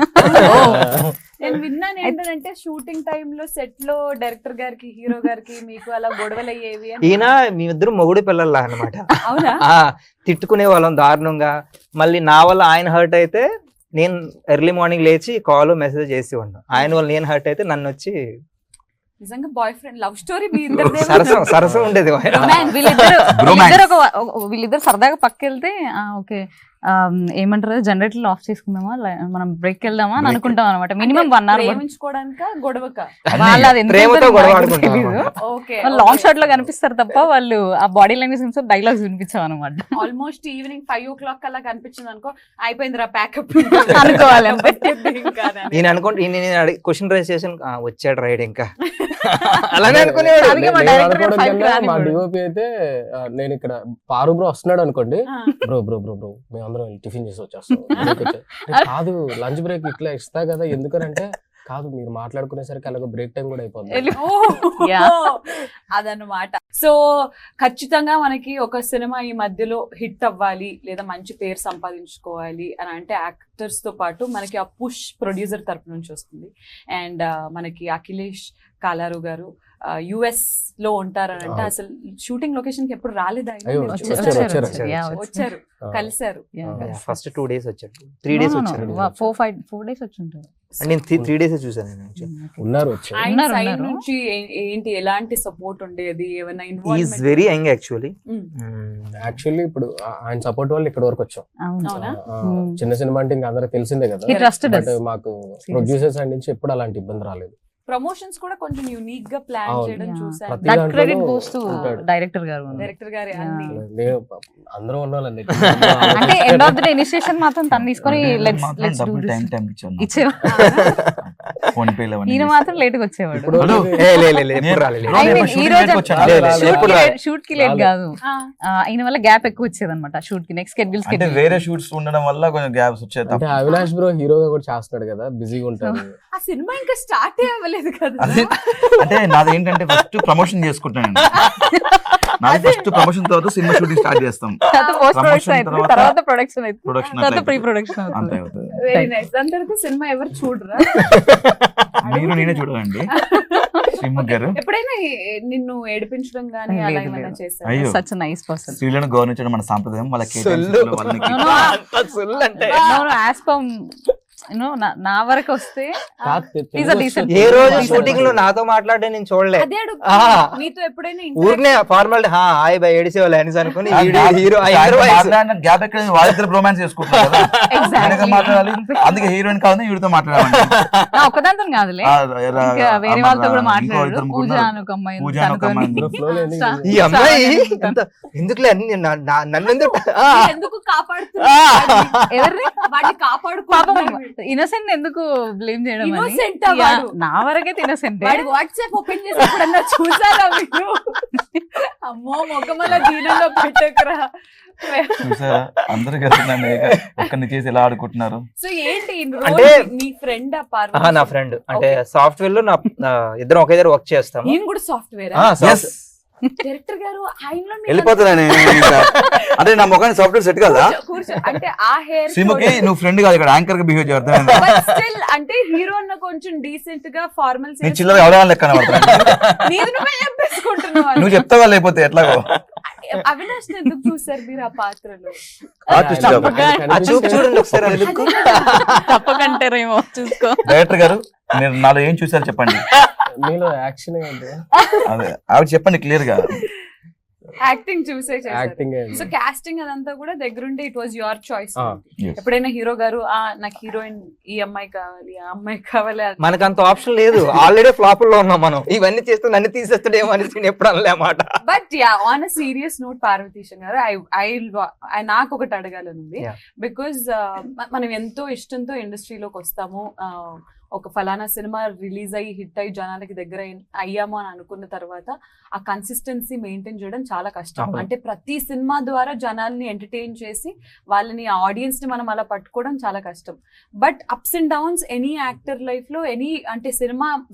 నేను విన్నాను ఏంటంటే షూటింగ్ టైమ్ లో సెట్ లో డైరెక్టర్ గారికి హీరో గారికి మీకు అలా గొడవలు అయ్యేవి అని. ఈయన మీ ఇద్దరు మొగుడు పిల్లల్లా అనమాట. అవునా? తిట్టుకునే వాళ్ళం దారుణంగా. మళ్ళీ నా వల్ల ఆయన హర్ట్ అయితే నేను ఎర్లీ మార్నింగ్ లేచి కాల్ మెసేజ్ చేసి ఉన్నాను. ఆయన వల్ల నేను హర్ట్ అయితే నన్ను వచ్చి నిజంగా బాయ్ ఫ్రెండ్ లవ్ స్టోరీ మీ ఇద్దరిదే. సరసం ఉండేది. వీళ్ళిద్దరు సరదాగా పక్కెళ్తే ఓకే ఏమంటారు జనరేటర్ ఆఫ్ చేసుకుందామా మనం బ్రేక్ వెళ్దామా అని అనుకుంటాం అనమాట. మినిమం 1 hour ప్రేమించుకోవడానిక గొడవక వాళ్ళు అది ప్రేమతో గొడవ ఆడుకుంటాం. ఓకే లాంగ్ షాట్ లో కనిపిస్తారు తప్ప వాళ్ళు ఆ బాడీ లాంగ్వేజ్ డైలాగ్స్ వినిపించాం అనమాట. ఆల్మోస్ట్ ఈవినింగ్ 5 o'clock అలా కనిపించింది అనుకో, అయిపోయిందిరా ప్యాకప్ అనుకోవాలి. ఈయన అనుకోండి ఈయన క్వశ్చన్ రైజ్ చేసి వచ్చాడు రైడ్ ఇంకా అలానే అనుకునేవాడు. మా డిఓపి అయితే నేను ఇక్కడ పారు బ్రో వస్తున్నాడు అనుకోండి, బ్రో బ్రో బ్రో బ్రో మేము అందరం టిఫిన్ చేసి వచ్చేస్తాం. కాదు లంచ్ బ్రేక్ ఇట్లా ఇస్తా కదా ఎందుకనంటే, కాదు మీరు మాట్లాడుకునేసరికి అలాగ బ్రేక్ టైం కూడా అయిపోతుంది అదనమాట. సో ఖచ్చితంగా మనకి ఒక సినిమా ఈ మధ్యలో హిట్ అవ్వాలి లేదా మంచి పేరు సంపాదించుకోవాలి అని అంటే యాక్టర్స్ తో పాటు మనకి ఆ పుష్ ప్రొడ్యూసర్ తరపు నుంచి వస్తుంది. అండ్ మనకి అఖిలేష్ కాలారు గారు US లో ఉంటారని అంటే అసలు షూటింగ్ లొకేషన్ కి ఎప్పుడు రాలేదు ఆయన? వచ్చారు, కలిసారు. ఫస్ట్ 2 days వచ్చాడు, 3 days వచ్చారు. 4 days వచ్చుంటారు. నేను 3 days చూసాను నేను. ఉన్నారు ఆయన సైడ్ నుంచి ఏంటి ఎలాంటి సపోర్ట్ ఉండేది? ఏమైనా ఈజ్ వెరీ యంగ్ యాక్చువల్లీ. ఇప్పుడు ఆయన సపోర్ట్ వల్ల ఇక్కడ వరకు వచ్చాం. అవునా? చిన్న సినిమా అంటే ఇంకా అందరికి తెలిసిందే కదా. He trusted us. మాకు ప్రొడ్యూసర్స్ సైడ్ నుంచి ఎప్పుడు అలాంటి ఇబ్బంది రాలేదు. ప్రమోషన్స్ కూడా కొంచెం యూనిక్ గా ప్లాన్ చేయడం చూసాను. ప్రతి దట్ దాంట్లోనూ క్రెడిట్ గోస్ టు ఉంటాడు. డైరెక్టర్ గారు. డైరెక్టర్ గారి అన్ని అందరూ ఉన్నాళ్ళండి. అంటే end of the day initiation మాత్రం తను తీసుకొని లెట్స్ డూ దిస్ ఇచ్చేవా. ఈయన మాత్రం లేట్ గా వచ్చేవాడు. షూట్ కి లేట్ కాదు, ఈయన వల్ల గ్యాప్ ఎక్కువ వచ్చేది అనమాట షూట్ కి. నెక్స్ట్ షెడ్యూల్ వేరే షూట్స్ ఉండడం వల్ల కొంచెం గ్యాప్స్ వచ్చేది. అంటే అవినాష్ బ్రో హీరోగా కూడా చేస్తున్నాడు కదా, బిజీగా ఉంటాడు. ఆ సినిమా ఇంకా స్టార్ట్ అవ్వలేదు కదా. అంటే నాది ఏంటంటే ఫస్ట్ ప్రమోషన్ చేసుకుంటాను. నాది ఫస్ట్ ప్రమోషన్ తర్వాత సినిమా షూటింగ్ స్టార్ట్ చేస్తాం. తర్వాత ప్రొడక్షన్ అయితే ప్రొడక్షన్ తర్వాత ప్రీ ప్రొడక్షన్ అంతే అవుతుంది. అవుతుంది. Very nice. దాని తర్వాత సినిమా ఎవరు చూడరా? మీరు నేనే చూడాలండి. శ్రీముఖ్ గారు ఎప్పుడైనా నిన్ను ఏడిపించడం గానీ అలా ఏమైనా చేశారా? అయ్యో, సచ్ నైస్ పర్సన్. స్త్రీలను గౌరవించడం మన సాంప్రదాయం. వాళ్ళకి నా వరకు వస్తే ఏ రోజు షూటింగ్ లో నాతో మాట్లాడే నేను చూడలే. అదే ఆ. మీతో ఎప్పుడైనా ఊరినే ఫార్మాలిటీ హాయ్ బై ఏడిసేవాళ్ళు అనేసి అనుకుని హీరో గ్యాప్ ఎక్కడ వాళ్ళిద్దరు రొమాన్స్ చేసుకుంటారు కదా, ఆయనగా మాట్లాడాలి. అందుకే హీరోయిన్ కాదు వీడితో మాట్లాడాలి. ఒకదాంతో కాదులే, ఇంకా వేరే వాళ్ళతో కూడా మాట్లాడారు. పూజ అని ఒక అమ్మాయి ఉంది, తనతో ఈ అమ్మాయి ఎందుకులే అన్ని నన్ను ఎందుకు కాపాడుతున్నారు? ఎవరిని వాడిని కాపాడుకోవాలి. ఇన్నోసెంట్ ఎందుకు బ్లేమ్ చేయడం? Innocent ఆ వాడు. నా వరకైతే ఇన్నోసెంట్. వాడి వాట్సాప్ ఓపెన్ చేసి ఎప్పుడన్నా చూసారా మీరు? అమ్మో మొగమల దీనంలో పెట్టకరా. చూసారా అందరూ కలిసి ఒక్కరిని చేసి ఎలా ఆడుకుంటున్నారు. సో ఏంటి అంటే నీ ఫ్రెండ్ నా ఫ్రెండ్ అంటే సాఫ్ట్వేర్ లో ఇద్దరం ఒకే దగ్గర వర్క్ చేస్తాము. నేను కూడా సాఫ్ట్వేర్. డైరెక్టర్ గారు ఆయనలో మీరు వెళ్ళిపోతున్నా నేను ఇంకా. అంటే నా ముఖానికి సాఫ్ట్వేర్ సెట్ కదా కూర్చో అంటే ఆ హెయిర్ శ్రీముఖి నువ్వు ఫ్రెండ్ కాదు ఇక్కడ యాంకర్ గా బిహేవ్ చేస్తాను స్టిల్ అంటే హీరో అన్న కొంచెం డీసెంట్ గా ఫార్మల్స్ నేను చిల్లర ఎవరైనా లెక్క నీది నువ్వే చెప్పేసుకుంటున్నావు. నువ్వు చెప్తావా లేకపోతే ఎట్లాగో అవినాష్ ఎందుకు చూసారు మీరు ఆ పాత్రలో? ఆర్టిస్ట్ ఆ చూపు చూడండి ఒకసారి అది look. తప్పకంటారేమో చూసుకో. డైరెక్టర్ గారు మీరు నాలో ఏం చూసారు చెప్పండి. మీలో యాక్షన్ ఏంటి? అదే ఆవిడ చెప్పండి క్లియర్ గా. యాక్టింగ్ చూసే చేశారు. యాక్టింగ్ సో కాస్టింగ్ అదంతా కూడా దగ్గరుండి it was your choice. Yes. ఎప్పుడైనా హీరో గారు నాకు హీరోయిన్ ఈ అమ్మాయి కావాలి ఆ అమ్మాయి కావాలి మనకు అంత ఆప్షన్ లేదు, ఆల్రెడీ ఫ్లాప్ లో ఉన్నాం మనం. ఇవన్నీ చేస్తే నన్ను తీసేస్తాడేమో అని నేను ఎప్పుడు అనలేమాట. But ya on a serious note Parvateesam garu I నాకు ఒకటి అడగాలని ఉంది. Yeah. బికాజ్ మనం ఎంతో ఇష్టంతో ఇండస్ట్రీలోకి వస్తాము, ఒక ఫలానా సినిమా రిలీజ్ అయ్యి హిట్ అయ్యి జనాలకి దగ్గర అయ్యాము అని అనుకున్న తర్వాత ఆ కన్సిస్టెన్సీ మెయింటైన్ చేయడం చాలా కష్టం. అవును. అంటే ప్రతి సినిమా ద్వారా జనాల్ని ఎంటర్టైన్ చేసి వాళ్ళని ఆడియన్స్ ని మనం అలా పట్టుకోవడం చాలా కష్టం. But ups and downs any actor life లో ఎనీ అంటే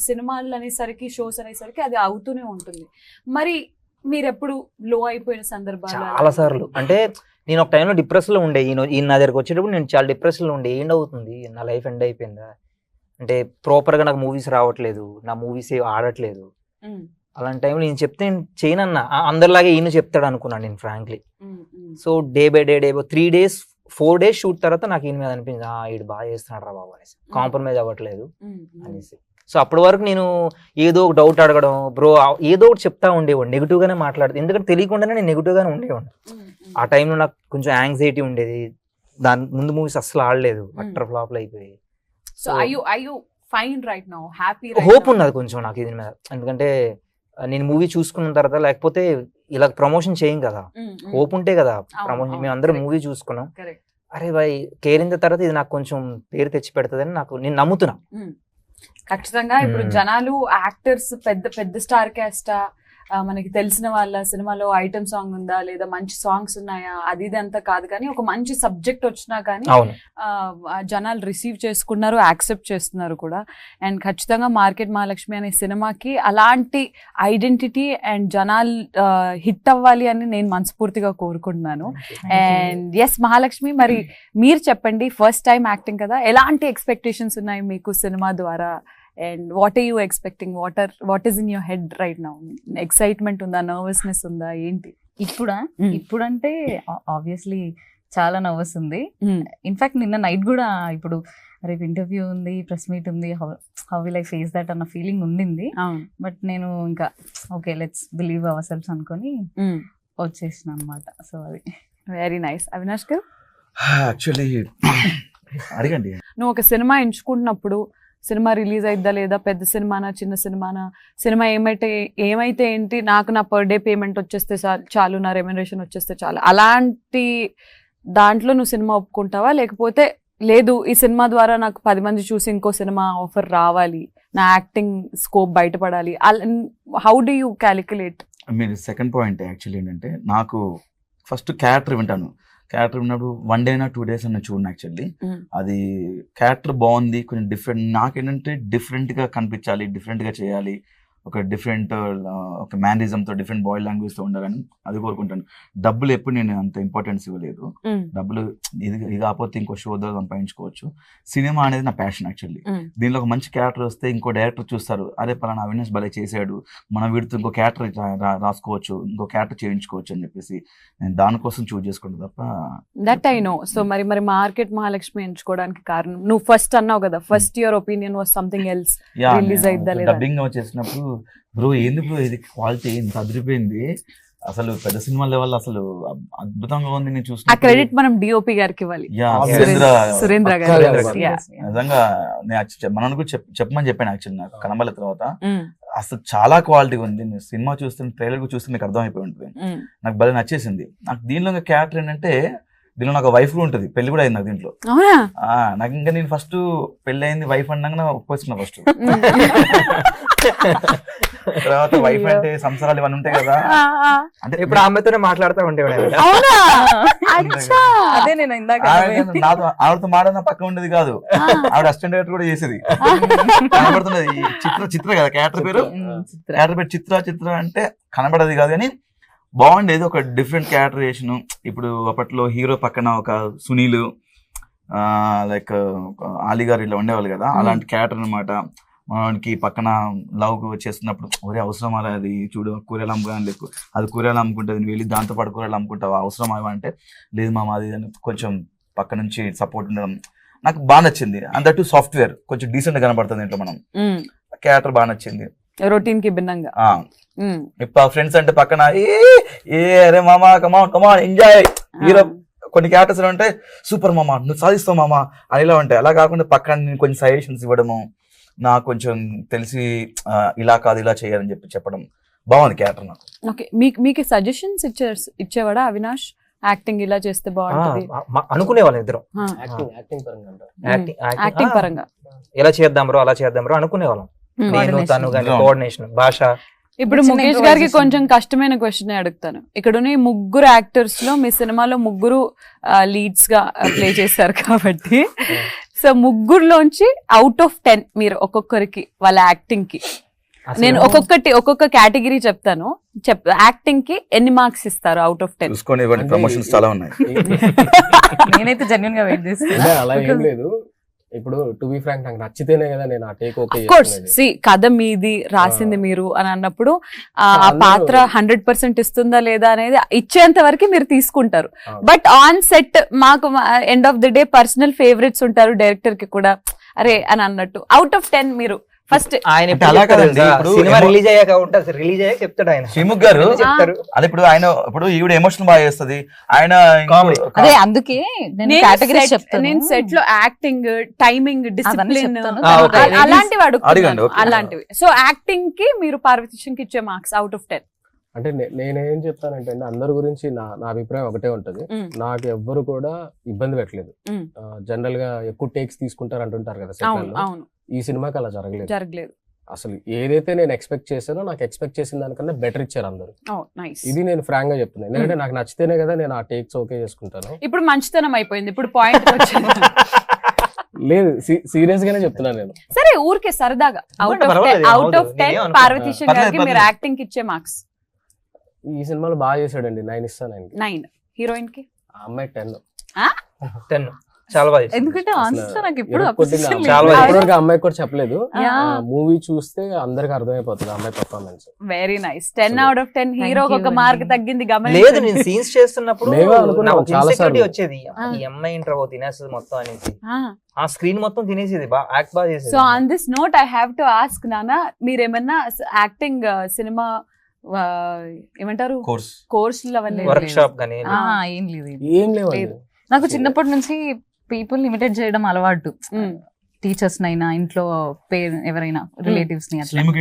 సినిమాలు అనేసరికి షోస్ అనేసరికి అది అవుతూనే ఉంటుంది. మరి మీరు ఎప్పుడు లో అయిపోయిన సందర్భాలు చాలా సార్లు. అంటే నేను ఒక టైంలో డిప్రెషన్ లో ఉండే, ఈయన నా దగ్గరకు వచ్చేటప్పుడు నేను చాలా డిప్రెషన్ లో ఉండే. ఏంటవుతుంది, నా లైఫ్ ఎండ్ అయిపోయిందా, అంటే ప్రాపర్ గా నాకు మూవీస్ రావట్లేదు, నా మూవీస్ ఆడట్లేదు. అలాంటి టైంలో నేను చెప్తే నేను చేయనన్నా, అందరిలాగే ఈయన చెప్తాడు అనుకున్నాను నేను frankly. So day by day 3 days 4 days shoot తర్వాత నాకు ఈయన మీద అనిపించింది, ఈడు బాగా చేస్తున్నాడు రా బాబు అనేసి, కాంప్రమైజ్ అవ్వట్లేదు అనేసి. సో అప్పటి వరకు నేను ఏదో ఒక డౌట్ అడగడం, బ్రో ఏదో ఒకటి చెప్తా ఉండేవాడు, నెగిటివ్ గానే మాట్లాడదు, ఎందుకంటే తెలియకుండానే నేను నెగిటివ్ గానే ఉండేవాడు. ఆ టైంలో నాకు కొంచెం యాంగ్జైటీ ఉండేది, దాని ముందు మూవీస్ అస్సలు ఆడలేదు, అట్టర్ ఫ్లాప్లు అయిపోయి. So I you fine right now happy hope ఉన్నది కొంచెం నాకు ఇది మీద, ఎందుకంటే నేను మూవీ చూసుకున్న తర్వాత లేకపోతే ఇలా ప్రమోషన్ చేయం కదా, హోప్ ఉంటే కదా ప్రమోషన్. మేము అందరం మూవీ చూసుకున్నాం, అరే బాయ్ కేరింద తర్వాత ఇది నాకు కొంచెం పేరు తెచ్చి పెడుతుందని నేను నమ్ముతున్నా. ఖచ్చితంగా ఇప్పుడు జనాలు యాక్టర్స్ పెద్ద పెద్ద స్టార్ క్యాస్టా, మనకి తెలిసిన వాళ్ళ సినిమాలో ఐటమ్ సాంగ్ ఉందా లేదా మంచి సాంగ్స్ ఉన్నాయా, అది ఇది అంతా కాదు, కానీ ఒక మంచి సబ్జెక్ట్ వచ్చినా కానీ జనాలు రిసీవ్ చేసుకున్నారు, యాక్సెప్ట్ చేస్తున్నారు కూడా. అండ్ ఖచ్చితంగా మార్కెట్ మహాలక్ష్మి అనే సినిమాకి అలాంటి ఐడెంటిటీ అండ్ జనాలు హిట్ అవ్వాలి అని నేను మనస్ఫూర్తిగా కోరుకుంటున్నాను. అండ్ ఎస్ మహాలక్ష్మి, మరి మీరు చెప్పండి, ఫస్ట్ టైం యాక్టింగ్ కదా, ఎలాంటి ఎక్స్పెక్టేషన్స్ ఉన్నాయి మీకు సినిమా ద్వారా? And what are you expecting? What is in your head right now? Excitement ఉందా, నర్వస్నెస్ ఉందా, ఏంటి? ఇప్పుడంటే ఆబ్వియస్లీ చాలా నర్వస్ ఉంది. ఇన్ఫాక్ట్ నిన్న నైట్ కూడా, ఇప్పుడు రేపు ఇంటర్వ్యూ ఉంది, ప్రెస్ మీట్ ఉంది, how will I face that అన్న ఫీలింగ్ ఉండింది. బట్ నేను ఇంకా okay let's believe our selfs అనుకొని వచ్చేసిన అనమాట. సో అది వెరీ నైస్. అవినాష్ గారు యాక్చువల్లీ అడగండి. నువ్వు ఒక సినిమా ఎంచుకుంటున్నప్పుడు సినిమా రిలీజ్ అయిద్దా లేదా, పెద్ద సినిమానా చిన్న సినిమానా, సినిమా ఏమైతే ఏంటి, నాకు నా పర్ డే పేమెంట్ వచ్చేస్తే చాలు, నా రెమ్యునరేషన్ వచ్చేస్తే చాలు, అలాంటి దాంట్లో నువ్వు సినిమా ఒప్పుకుంటావా? లేకపోతే లేదు ఈ సినిమా ద్వారా నాకు 10 మంది చూసి ఇంకో సినిమా ఆఫర్ రావాలి, నా యాక్టింగ్ స్కోప్ బయటపడాలి, హౌ డు యూ క్యాలిక్యులేట్? మీరు సెకండ్ పాయింట్ యాక్చువల్లీ ఏంటంటే, నాకు ఫస్ట్ క్యారెక్టర్ వింటాను. క్యారెక్టర్ ఉన్నప్పుడు 1 day 2 days అన్న చూడండి. యాక్చువల్లీ అది క్యారెక్టర్ బాగుంది, కొంచెం డిఫరెంట్, నాకేంటంటే డిఫరెంట్ గా కనిపించాలి, డిఫరెంట్ గా చేయాలి, ఒక డిఫరెంట్ ఒక మ్యానరిజం తో, డిఫరెంట్ బాడీ లాంగ్వేజ్ తో ఉండాలని అది కోరుకుంటాను. డబ్బులు ఎప్పుడు నేను అంత ఇంపార్టెన్స్ ఇవ్వలేదు. డబ్బులు ఇది కాకపోతే ఇంకో షో ద్వారా సంపాదించుకోవచ్చు. సినిమా అనేది నా ప్యాషన్ యాక్చువల్లీ. దీనిలో ఒక మంచి క్యారెక్టర్ వస్తే ఇంకో డైరెక్టర్ చూస్తారు, అరే పలానా అవినాష్ భలే చేశాడు, మనం వీడితో ఇంకో క్యారెక్టర్ రాసుకోవచ్చు, ఇంకో క్యారెక్టర్ చేయించుకోవచ్చు అని చెప్పేసి నేను దానికోసం చూస్ చేసుకుంటాను తప్ప. That I know. సో మరి మార్కెట్ మహాలక్ష్మి ఎంచుకోవడానికి కారణం, నువ్వు ఫస్ట్ అన్నావు కదా, first your opinion was something else, release అయిద్దా లేదా, డబ్బింగ్ వచ్చేసినప్పుడు బ్రో ఏంది బ్రో ఇది క్వాలిటీ ఇంత అదిరిపోయింది, అసలు పెద్ద సినిమా లెవెల్ అసలు అద్భుతంగా ఉంది. నేను చూసిన క్రెడిట్ మనం డిఓపి గారికి ఇవ్వాలి, సురేంద్ర గారు. నిజంగా నేను మనం కూడా చెప్పమని చెప్పాను యాక్చువల్లీ, నాకు కనబల తర్వాత అసలు చాలా క్వాలిటీ ఉంది. నేను సినిమా చూస్తున్న ట్రైలర్ చూస్తే మీకు అర్థమైపోయి ఉంటుంది. నాకు భలే నచ్చేసింది. నాకు దీనిలో క్యారెక్టర్ ఏంటంటే, దీనిలో నాకు వైఫ్ కూడా ఉంటుంది, పెళ్లి కూడా అయింది నాకు దీంట్లో. నాకు ఇంకా నేను ఫస్ట్ పెళ్లి అయింది వైఫ్ అన్నాక ఒప్పుకొచ్చిన ఫస్ట్. తర్వాత వైఫ్ అంటే సంసారాలు ఇవన్నీ ఉంటాయి కదా. అంటే ఇప్పుడు ఆమెతోనే మాట్లాడుతూ ఉండేవాడు. అవునా? అచ్చా, అదే నేను ఇందాక నాతో ఆవిడతో మాట్లాడిన పక్క ఉండేది కాదు, ఆవిడ అసిస్టెంట్ డైరెక్టర్ కూడా చేసేది. కనబడుతున్నది చిత్ర కదా క్యారెక్టర్ పేరు, క్యారెక్టర్ పేరు చిత్ర అంటే కనబడేది కాదు కానీ బాగుండేది. ఒక డిఫరెంట్ క్యారెక్టరేషన్. ఇప్పుడు అప్పట్లో హీరో పక్కన ఒక సునీల్ లైక్ ఆలీ గారు ఇట్లా ఉండేవాళ్ళు కదా, అలాంటి క్యారెక్టర్ అనమాట. మనకి పక్కన లవ్ చేస్తున్నప్పుడు ఒరే అవసరం అలా, అది చూడు కూరలు అమ్ముకోవాలి లేకు, అది కూరలు అమ్ముకుంటుంది, వెళ్ళి దాంతో పాటు కూరలు అమ్ముకుంటావు అవసరం అంటే లేదు మామ అది అని కొంచెం పక్క నుంచి సపోర్ట్ ఉండడం నాకు బాగా నచ్చింది. అందట్టు సాఫ్ట్వేర్ కొంచెం డీసెంట్ గా కనబడుతుంది ఇంట్లో. మనం క్యారెక్టర్ బాగా నచ్చింది, రొటీన్ కి భిన్నంగా. ఇప్పుడు ఫ్రెండ్స్ అంటే పక్కన ఏ అరే మామా కమాన్ ఎంజాయ్. హీరో కొన్ని క్యారెక్టర్స్ అంటే సూపర్ మామా నువ్వు సాధిస్తావు మామా అని ఇలా ఉంటాయి. అలా కాకుండా పక్కన నేను కొంచెం సజెషన్స్ ఇవ్వడము, నాకు కొంచెం తెలిసి ఇలా కాదు ఇలా చేయాలని చెప్పడం బాగుంది క్యారెక్టర్ నాకు. ఓకే, మీకు సజెషన్స్ ఇచ్చేవాడా అవినాష్? యాక్టింగ్ ఇలా చేస్తే బాగుంటుంది అనుకునే వాళ్ళం ఇద్దరం. యాక్టింగ్ పరంగా ఎలా చేద్దాం బ్రో అలా చేద్దాం బ్రో అనుకునే వాళ్ళం. నేను తను కానీ కోఆర్డినేషన్ భాష. ఇప్పుడు ముఖేష్ గారికి కొంచెం కష్టమైన క్వశ్చన్ అడుగుతాను. ఇక్కడ ఉన్న ముగ్గురు యాక్టర్స్ లో మీ సినిమాలో ముగ్గురు లీడ్స్ గా ప్లే చేశారు కాబట్టి, సో ముగ్గురులోంచి అవుట్ ఆఫ్ 10 మీరు ఒక్కొక్కరికి వాళ్ళ యాక్టింగ్ కి, నేను ఒక్కొక్క కేటగిరీ చెప్తాను, యాక్టింగ్ కి ఎన్ని మార్క్స్ ఇస్తారు అవుట్ ఆఫ్ 10? చూసుకోండి, ప్రమోషన్స్ చాలా ఉన్నాయి. నేనైతే జెన్యూన్ గా వెయిట్ చేస్తాను. అలా ఏం లేదు, ఇప్పుడు టు బి ఫ్రాంక్ నాకు నచ్చితేనే కదా నేను ఆ టేక్ ఓకే. కథ మీది, రాసింది మీరు అని అన్నప్పుడు ఆ పాత్ర 100% ఇస్తుందా లేదా అనేది ఇచ్చేంత వరకు మీరు తీసుకుంటారు. బట్ ఆన్ సెట్ మాకు end of the day personal favourites ఉంటారు డైరెక్టర్ కి కూడా, అరే అని అన్నట్టు అవుట్ ఆఫ్ 10 మీరు ఫస్ట్ ఆయన అలా కదండి, ఇప్పుడు సినిమా రిలీజ్ అయ్యాక ఉంటుంది, రిలీజ్ అయ్యాక చెప్తాడు ఆయన. శ్రీముఖ్ గారు చెప్తారు అది. ఇప్పుడు ఆయన ఇప్పుడు ఈవిడ ఎమోషన్ బాగా చేస్తుంది, ఆయన అదే అందుకే నేను సెట్ లో యాక్టింగ్, టైమింగ్, డిసిప్లిన్ అలాంటివి. సో యాక్టింగ్ కి మీరు పార్వతీశం కి ఇచ్చే మార్క్స్ అవుట్ ఆఫ్ 10? అంటే నేనేం చెప్తానంటే అందరి గురించి నా అభిప్రాయం ఒకటే ఉంటది. నాకు ఎవ్వరు కూడా ఇబ్బంది పెట్టలేదు. జనరల్ గా ఎక్కువ టేక్స్ తీసుకుంటారు అంటుంటారు కదా సెట్ లో. ఈ సినిమాకి అలా జరగలేదు. అసలు ఏదైతే నేను ఎక్స్పెక్ట్ చేశానో నాకు ఎక్స్పెక్ట్ చేసిన దానికన్నా బెటర్ ఇచ్చారు అందరూ. ఇది నేను ఫ్రాంక్ గా చెప్తున్నాను, ఎందుకంటే నాకు నచ్చితేనే కదా నేను ఆ టేక్స్ ఓకే చేసుకుంటాను. ఇప్పుడు మంచితనం అయిపోయింది, ఇప్పుడు పాయింట్ లేదు సీరియస్ గానే చెప్తున్నాను నేను. సరే ఊరికే సరదాగా అవుట్ ఆఫ్ 10 పార్వతీశం గారికి మీరు యాక్టింగ్ కి ఇచ్చే మార్క్స్? ఈ సినిమాలో బాగా చేశాడండి, 9 ఇస్తాను. 9. హీరోయిన్ కి? ఆ అమ్మాయి 10. చాలా బాగా. ఎందుకంటే అమ్మాయి కూడా చెప్పలేదు, మూవీ చూస్తే అందరికి అర్థమైపోతుంది అమ్మాయి performance. Very nice. 10 out of 10. Hero ఒక మార్క్ తగ్గింది లేదు, నేను సీన్స్ చేస్తున్నప్పుడు వచ్చేది ఈ అమ్మాయి ఇంటర్వ్యూ తినేస్తుంది మొత్తం అనేసి, ఆ స్క్రీన్ మొత్తం తినేసేది, యాక్ట్ బాగా చేసేది. So on this note I have to ask నానా, మీరేమన్నా యాక్టింగ్ సినిమా ఏమంటారు కోర్సులు అవన్నీ వర్క్ షాప్ గానీ ఏం లేవు? నాకు చిన్నప్పటి నుంచి పీపుల్ ఇమిటేట్ చేయడం అలవాటు. టీచర్స్ నైనా, ఇంట్లో ఎవరైనా రిలేటివ్స్ ని అట్లా. ఇప్పుడు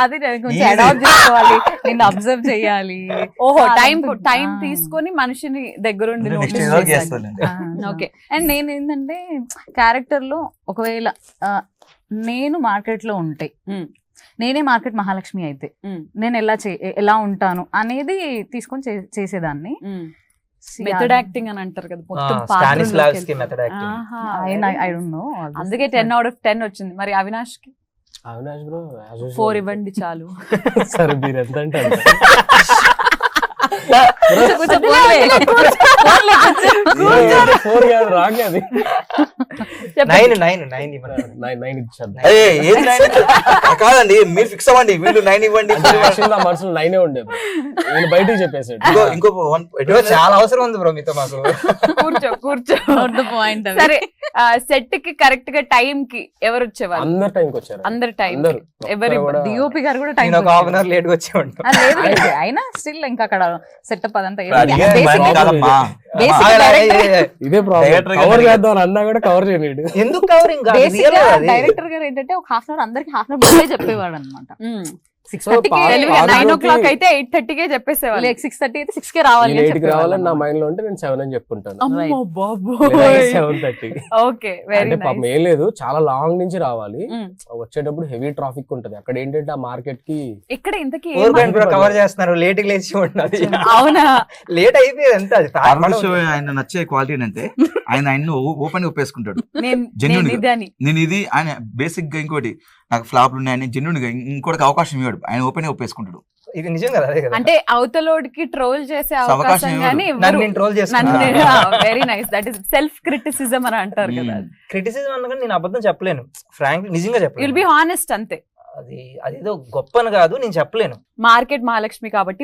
అది కొంచెం అడాప్ట్ చేసుకోవాలి, నేను అబ్జర్వ్ చేయాలి. ఓహో, టైం తీసుకొని మనిషిని దగ్గరుండి ఓకే. అండ్ నేను ఏంటంటే క్యారెక్టర్ లో ఒకవేళ నేను మార్కెట్ లో ఉంటే, నేనే మార్కెట్ మహాలక్ష్మి అయితే నేను ఎలా ఉంటాను అనేది తీసుకొని చేసేదాన్ని. మెథడ్ యాక్టింగ్ అని అంటారు కదా, అందుకే 10 out of 10 వచ్చింది. మరి అవినాష్ కి? అవినాష్ బ్రో 4 ఇవ్వండి చాలు. సరే మీరు ఎంత అంటే కాదండి, మీరు ఫిక్స్ అవ్వండి, వీళ్ళు 9 ఇవ్వండి. మనసులో 9 ఉండేది, నేను బయటకు చెప్పేసాడు. ఇంకో చాలా అవసరం ఉంది బ్రో మీతో మాకు. కూర్చో. సరే, సెట్ కి కరెక్ట్ గా టైం కి ఎవరు వచ్చేవారు? అందరు టైంకి వచ్చారు. అందరు టైం. ఎవరు? డిఓపి గారు కూడా time. Half an hour late గా వచ్చేవాడు. అయినా స్టిల్ ఇంకా అక్కడ సెటప్ అదంతా ఇదే ప్రాబ్లం. కవర్ చేద్దాం అన్నా కూడా కవర్ చేయలేడు. ఎందుకు కవరింగ్? డైరెక్టర్ గారు ఏంటంటే ఒక హాఫ్ అన్ అవర్ అందరికి హాఫ్ అన్ అవర్ ముందే చెప్పేవాడు అనమాట. 9:00 అయితే 8:30కే చెప్పేసేవాళ్ళు. 6:30 అయితే 6కే రావాలి అని 8కి రావాలని నా మైండ్ లో ఉంటే నేను 7 అని చెప్పుకుంటాను. అమ్మో బాబోయ్. 7:30 ఓకే, వెరీ అంటే పాపం నైస్. ఏం లేదు, చాలా లాంగ్ నుంచి రావాలి. వచ్చేటప్పుడు హెవీ ట్రాఫిక్ ఉంటది అక్కడ. ఏంటంటే ఆ మార్కెట్ కి ఇక్కడ ఇంతకీ 4 గంటలు కవర్ చేస్తున్నారు, లేట్ కి లేచి ఉండాలి. అవునా? లేట్ అయిపోయేది అంతే. అది హారర్ షో ఆయన నచ్చే క్వాలిటీ ఏంటంటే ఆయన ఓపెన్ ఒప్పేసుకుంటాడు. Genuine గా. ఇదని నేను ఇది ఆయన బేసిక్ గా ఇంకోటి నాకు ఫ్లాప్లు ఉన్నాయని జెన్యున్ గా ఇంకోటికి అవకాశం ఇవ్వడు, ఆయన ఓపెన్ ఒప్పేసుకుంటాడు. ఇది నిజం కదా, అదే కదా. అంటే అవతలోడికి ట్రోల్ చేసే అవకాశం అవకాశం ఇవ్వరు. గానీ నన్ను నేను ట్రోల్ చేస్తాను. Very nice. That is self criticism అని అంటారు కదా. క్రిటిసిజం అన్నగా నేను అబద్ధం చెప్పలేను, ఫ్రాంక్ నిజంగా విల్ చెప్పలేను. బి హానెస్ట్ అంతే. అది అదేదో గొప్పని కాదు, నేను చెప్పలేను. మార్కెట్ మహాలక్ష్మి కాబట్టి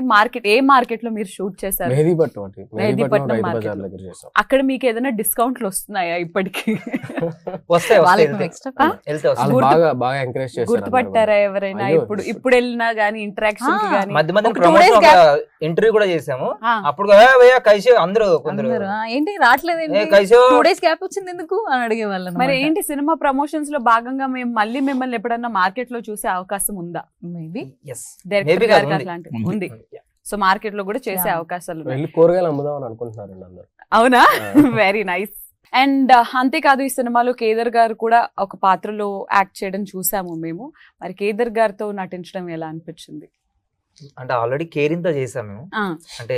ఏ మార్కెట్ లో మీరు షూట్ చేశారు? మెహదీపట్నం మెహదీపట్నం రైతు market బజార్ లో. దగ్గర చేస్తాం. అక్కడ మీకు ఏదైనా డిస్కౌంట్లు వస్తున్నాయా ఇప్పటికి? వస్తాయి వాళ్ళకి వస్తాయి extra వెళ్తే వాళ్ళు వస్తాయి. బాగా ఎంకరేజ్ చేస్తారు. గుర్తుపట్టారా ఎవరైనా? అయ్యో, ఇప్పుడు వెళ్ళినా గానీ ఇంటరాక్షన్ కి గానీ? మధ్య మధ్య ఒక 2 ప్రమోషన్ days ఒక ఇంటర్వ్యూ కూడా చేసాము. ఆ. అప్పుడు భయ్యా కైసే అందరూ కొందరు అందరూ, ఏంటి రావట్లేదు, ఏ కైసో 2 days గ్యాప్ వచ్చింది ఎందుకు అని అడిగే వాళ్ళు. మరి ఏంటి సినిమా ప్రమోషన్స్ లో భాగంగా మేము మళ్ళీ మిమ్మల్ని ఎప్పుడన్నా మార్కెట్ లో చూసే అవకాశం ఉందా? మేబీ ఎస్ డైరెక్టర్ Maybe గారికి కాదు, అట్లాంటిది ఉంది. ఉంది. సో మార్కెట్ లో కూడా చేసే Yeah. అవకాశాలు ఉన్నాయి. వెళ్ళి కూరగాయలు అమ్ముదాం అని అనుకుంటున్నారండి అందరు. అవునా? Very nice. అండ్ అంతేకాదు, ఈ సినిమాలో కేదర్ గారు కూడా ఒక పాత్రలో యాక్ట్ చేయడం చూసాము మేము. మరి కేదర్ గారితో నటించడం ఎలా అనిపించింది? అంటే ఆల్రెడీ కేరింత చేసాం మేము. ఆ, అంటే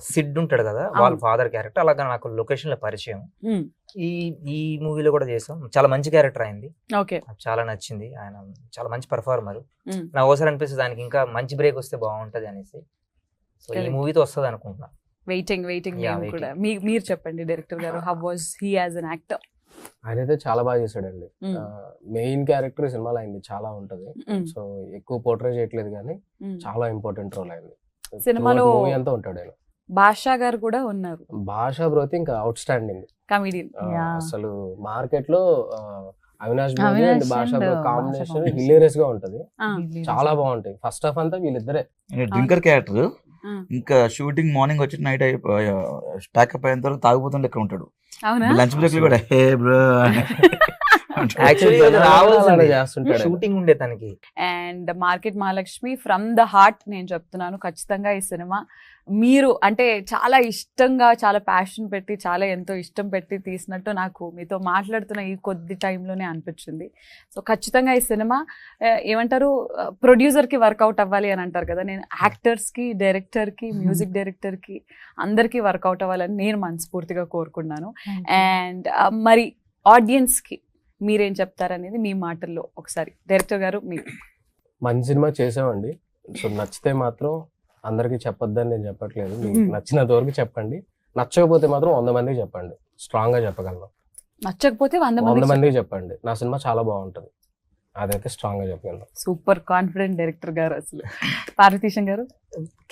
సిడ్ ఉంటాడు కదా, అవును. వాళ్ళ ఫాదర్ క్యారెక్టర్, అలాగా నాకు లొకేషన్ లో పరిచయం. ఉమ్, ఈ ఈ మూవీలో కూడా చేసాం. చాలా మంచి క్యారెక్టర్ అయింది, ఓకే. నాకు చాలా నచ్చింది. ఆయన చాలా మంచి పర్ఫార్మర్. ఉమ్, నాకు ఒకసారి అనిపిస్తుంది దానికి ఇంకా మంచి బ్రేక్ వస్తే బాగుంటది అనేసి. సో ఈ Correct. మూవీతో వస్తుంది అనుకుంటున్నా. వెయిటింగ్ Yeah, మేము కూడా. waiting. మీరు చెప్పండి డైరెక్టర్ గారు, how was he as an actor? ఆయన అయితే చాలా బాగా చేశాడండి. మెయిన్ క్యారెక్టర్ సినిమాలో అయింది చాలా ఉంటది. సో ఎక్కువ పోర్ట్రే చేయట్లేదు కానీ చాలా ఇంపార్టెంట్ రోల్ అయింది. సినిమాలో మూవీ అంతా ఉంటాడు ఆయన. బాషా గారు కూడా ఉన్నారు, భాషా బ్రోతి ఇంకా అవుట్ స్టాండింగ్. కమిడియన్. Yeah. అసలు మార్కెట్ లో అవినాష్ అవినాష్ అండ్ భాషా and బ్రో భాషా కాంబినేషన్ combination. హిలేరియస్ గా ఉంటది. చాలా బాగుంటాయి. ఫస్ట్ హాఫ్ అంతా వీళ్ళిద్దరే. డ్రింకర్ క్యారెక్టర్ ఇంకా షూటింగ్ మార్నింగ్ వచ్చి నైట్ ప్యాకప్ అయిన తర్వాత తాగుపోతున్న లెక్క ఉంటాడు. అవునా? లంచ్ బ్రేక్ లో కూడా హే బ్రో యాక్చువల్లీ అలానే చేస్తుంటాడు ఆయన. షూటింగ్ ఉండే తనకి. And market Mahalakshmi from the heart నేను చెప్తున్నాను, ఖచ్చితంగా ఈ సినిమా మీరు అంటే చాలా ఇష్టంగా, చాలా ప్యాషన్ పెట్టి, చాలా ఎంతో ఇష్టం పెట్టి తీసినట్టు నాకు మీతో మాట్లాడుతున్న ఈ కొద్ది టైంలోనే అనిపించింది. సో ఖచ్చితంగా ఈ సినిమా ఏమంటారు, ప్రొడ్యూసర్కి వర్కౌట్ అవ్వాలి అని అంటారు కదా. నేను యాక్టర్స్కి, డైరెక్టర్కి, మ్యూజిక్ డైరెక్టర్కి అందరికీ వర్కౌట్ అవ్వాలని నేను మనస్ఫూర్తిగా కోరుకున్నాను. అండ్ మరి ఆడియన్స్కి మీరేం చెప్తారనేది మీ మాటల్లో ఒకసారి డైరెక్టర్ గారు మీరు. మంచి సినిమా చేసామండి. సో నచ్చితే మాత్రం అందరికి చెప్పొద్దని నేను చెప్పట్లేదు. మీకు నచ్చినంత వరకు చెప్పండి. నచ్చకపోతే మాత్రం 100 మందికి చెప్పండి. స్ట్రాంగ్ గా చెప్పగలను. నచ్చకపోతే 100 100 మంది. మందికి చెప్పండి నా సినిమా చాలా బాగుంటది, అదైతే స్ట్రాంగ్ గా చెప్పగలను. సూపర్ కాన్ఫిడెంట్ డైరెక్టర్ గారు అసలు. పార్వతీశం గారు?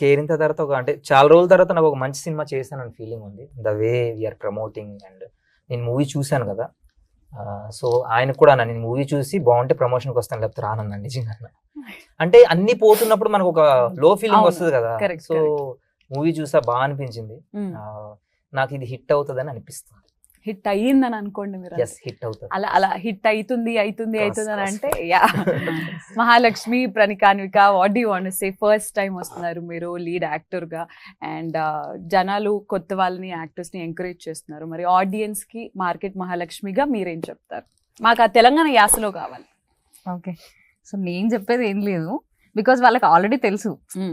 కేరింత తర్వాత అంటే చాలా రోజుల తర్వాత నాకు ఒక మంచి సినిమా చేశానని ఫీలింగ్ ఉంది. The way we're promoting. And నేను మూవీ చూశాను కదా, సో ఆయనకు కూడా నేను మూవీ చూసి బాగుంటే ప్రమోషన్కి వస్తాను, లేకపోతే రానన్నా నిజంగా. అంటే అన్ని పోతున్నప్పుడు మనకు ఒక లో ఫీలింగ్ అవును, వస్తుంది కదా. correct, so correct. మూవీ చూసా బాగా అనిపించింది. నాకు ఇది హిట్ అవుతుందని అనిపిస్తుంది. హిట్ అయ్యిందని అనుకోండి మీరు. ఎస్, హిట్ అవుతుంది. అలా హిట్ అవుతుంది Cross. అని అంటే yeah. Mahalakshmi, ప్రణికాన్విక, what do want to say? First time వస్తున్నారు మీరు లీడ్ యాక్టర్ గా, అండ్ జనాలు కొత్త వాళ్ళని, యాక్టర్స్ ని ఎంకరేజ్ చేస్తున్నారు. మరి ఆడియన్స్ కి మార్కెట్ మహాలక్ష్మిగా మీరేం చెప్తారు? మాకు ఆ తెలంగాణ యాసలో కావాలి. ఓకే, సో నేను చెప్పేది ఏం లేదు, బికాజ్ వాళ్ళకి ఆల్రెడీ తెలుసు.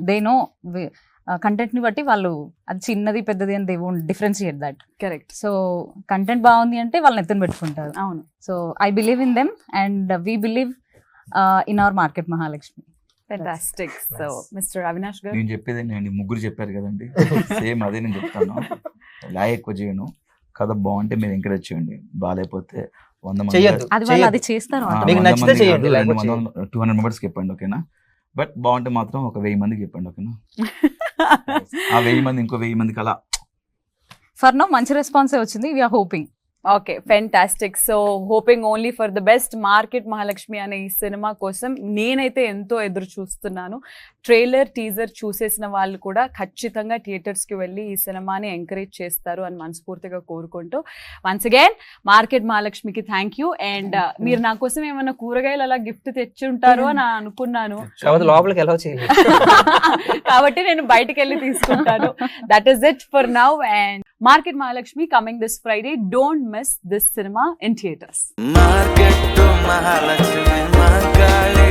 దే నో కంటెంట్ ని బట్టి వాళ్ళు అది చిన్నది పెద్దది అని they won't differentiate that. Correct. So content బాగుంది అంటే వాళ్ళని ఎత్తున పెట్టుకుంటారు. అవును. So I believe in them and we believe in our market Mahalakshmi. Fantastic. So mister Avinash గారు? నేను చెప్పేది నేను ముగ్గురు చెప్పారు కదండి, సేమ్ అదే నేను చెప్తాను. లాగ్ ఎక్కువ చేయను, కథ బాగుంటే మీరు ఎంకరేజ్ చేయండి, బాగాలేకపోతే 100 మంది చెయ్యొద్దు. అది వాళ్ళు అది చేస్తారు. మీకు నచ్చితే చేయండి, లేకపోతే 200 మెంబర్స్కి చెప్పండి, ఓకేనా? బట్ బాగుంటే మాత్రం ఒక 1000 మందికి చెప్పండి, ఓకేనా? ఆ 1000 మంది ఇంకో 1000 మందికి అలా. ఫర్ నో మంచి రెస్పాన్సే వచ్చింది. We're hoping okay fantastic. So hoping only for the best. Market Mahalakshmi అనే ఈ సినిమా కోసం నేనైతే ఎంతో ఎదురు చూస్తున్నాను. ట్రైలర్ టీజర్ చూసేసిన వాళ్ళు కూడా ఖచ్చితంగా థియేటర్స్కి వెళ్ళి ఈ సినిమాని ఎంకరేజ్ చేస్తారు అని మనస్ఫూర్తిగా కోరుకుంటూ వన్స్ అగైన్ మార్కెట్ మహాలక్ష్మికి థ్యాంక్ యూ. అండ్ మీరు నా కోసం ఏమైనా కూరగాయలు అలా గిఫ్ట్ తెచ్చి ఉంటారు అని అనుకున్నాను, లోపలికి ఎలా చేయాలి కాబట్టి నేను బయటికి వెళ్ళి తీసుకుంటాను. That is it for now. And market Mahalakshmi coming this Friday. Don't miss this cinema in theaters. Market Mahalakshmi Mahakali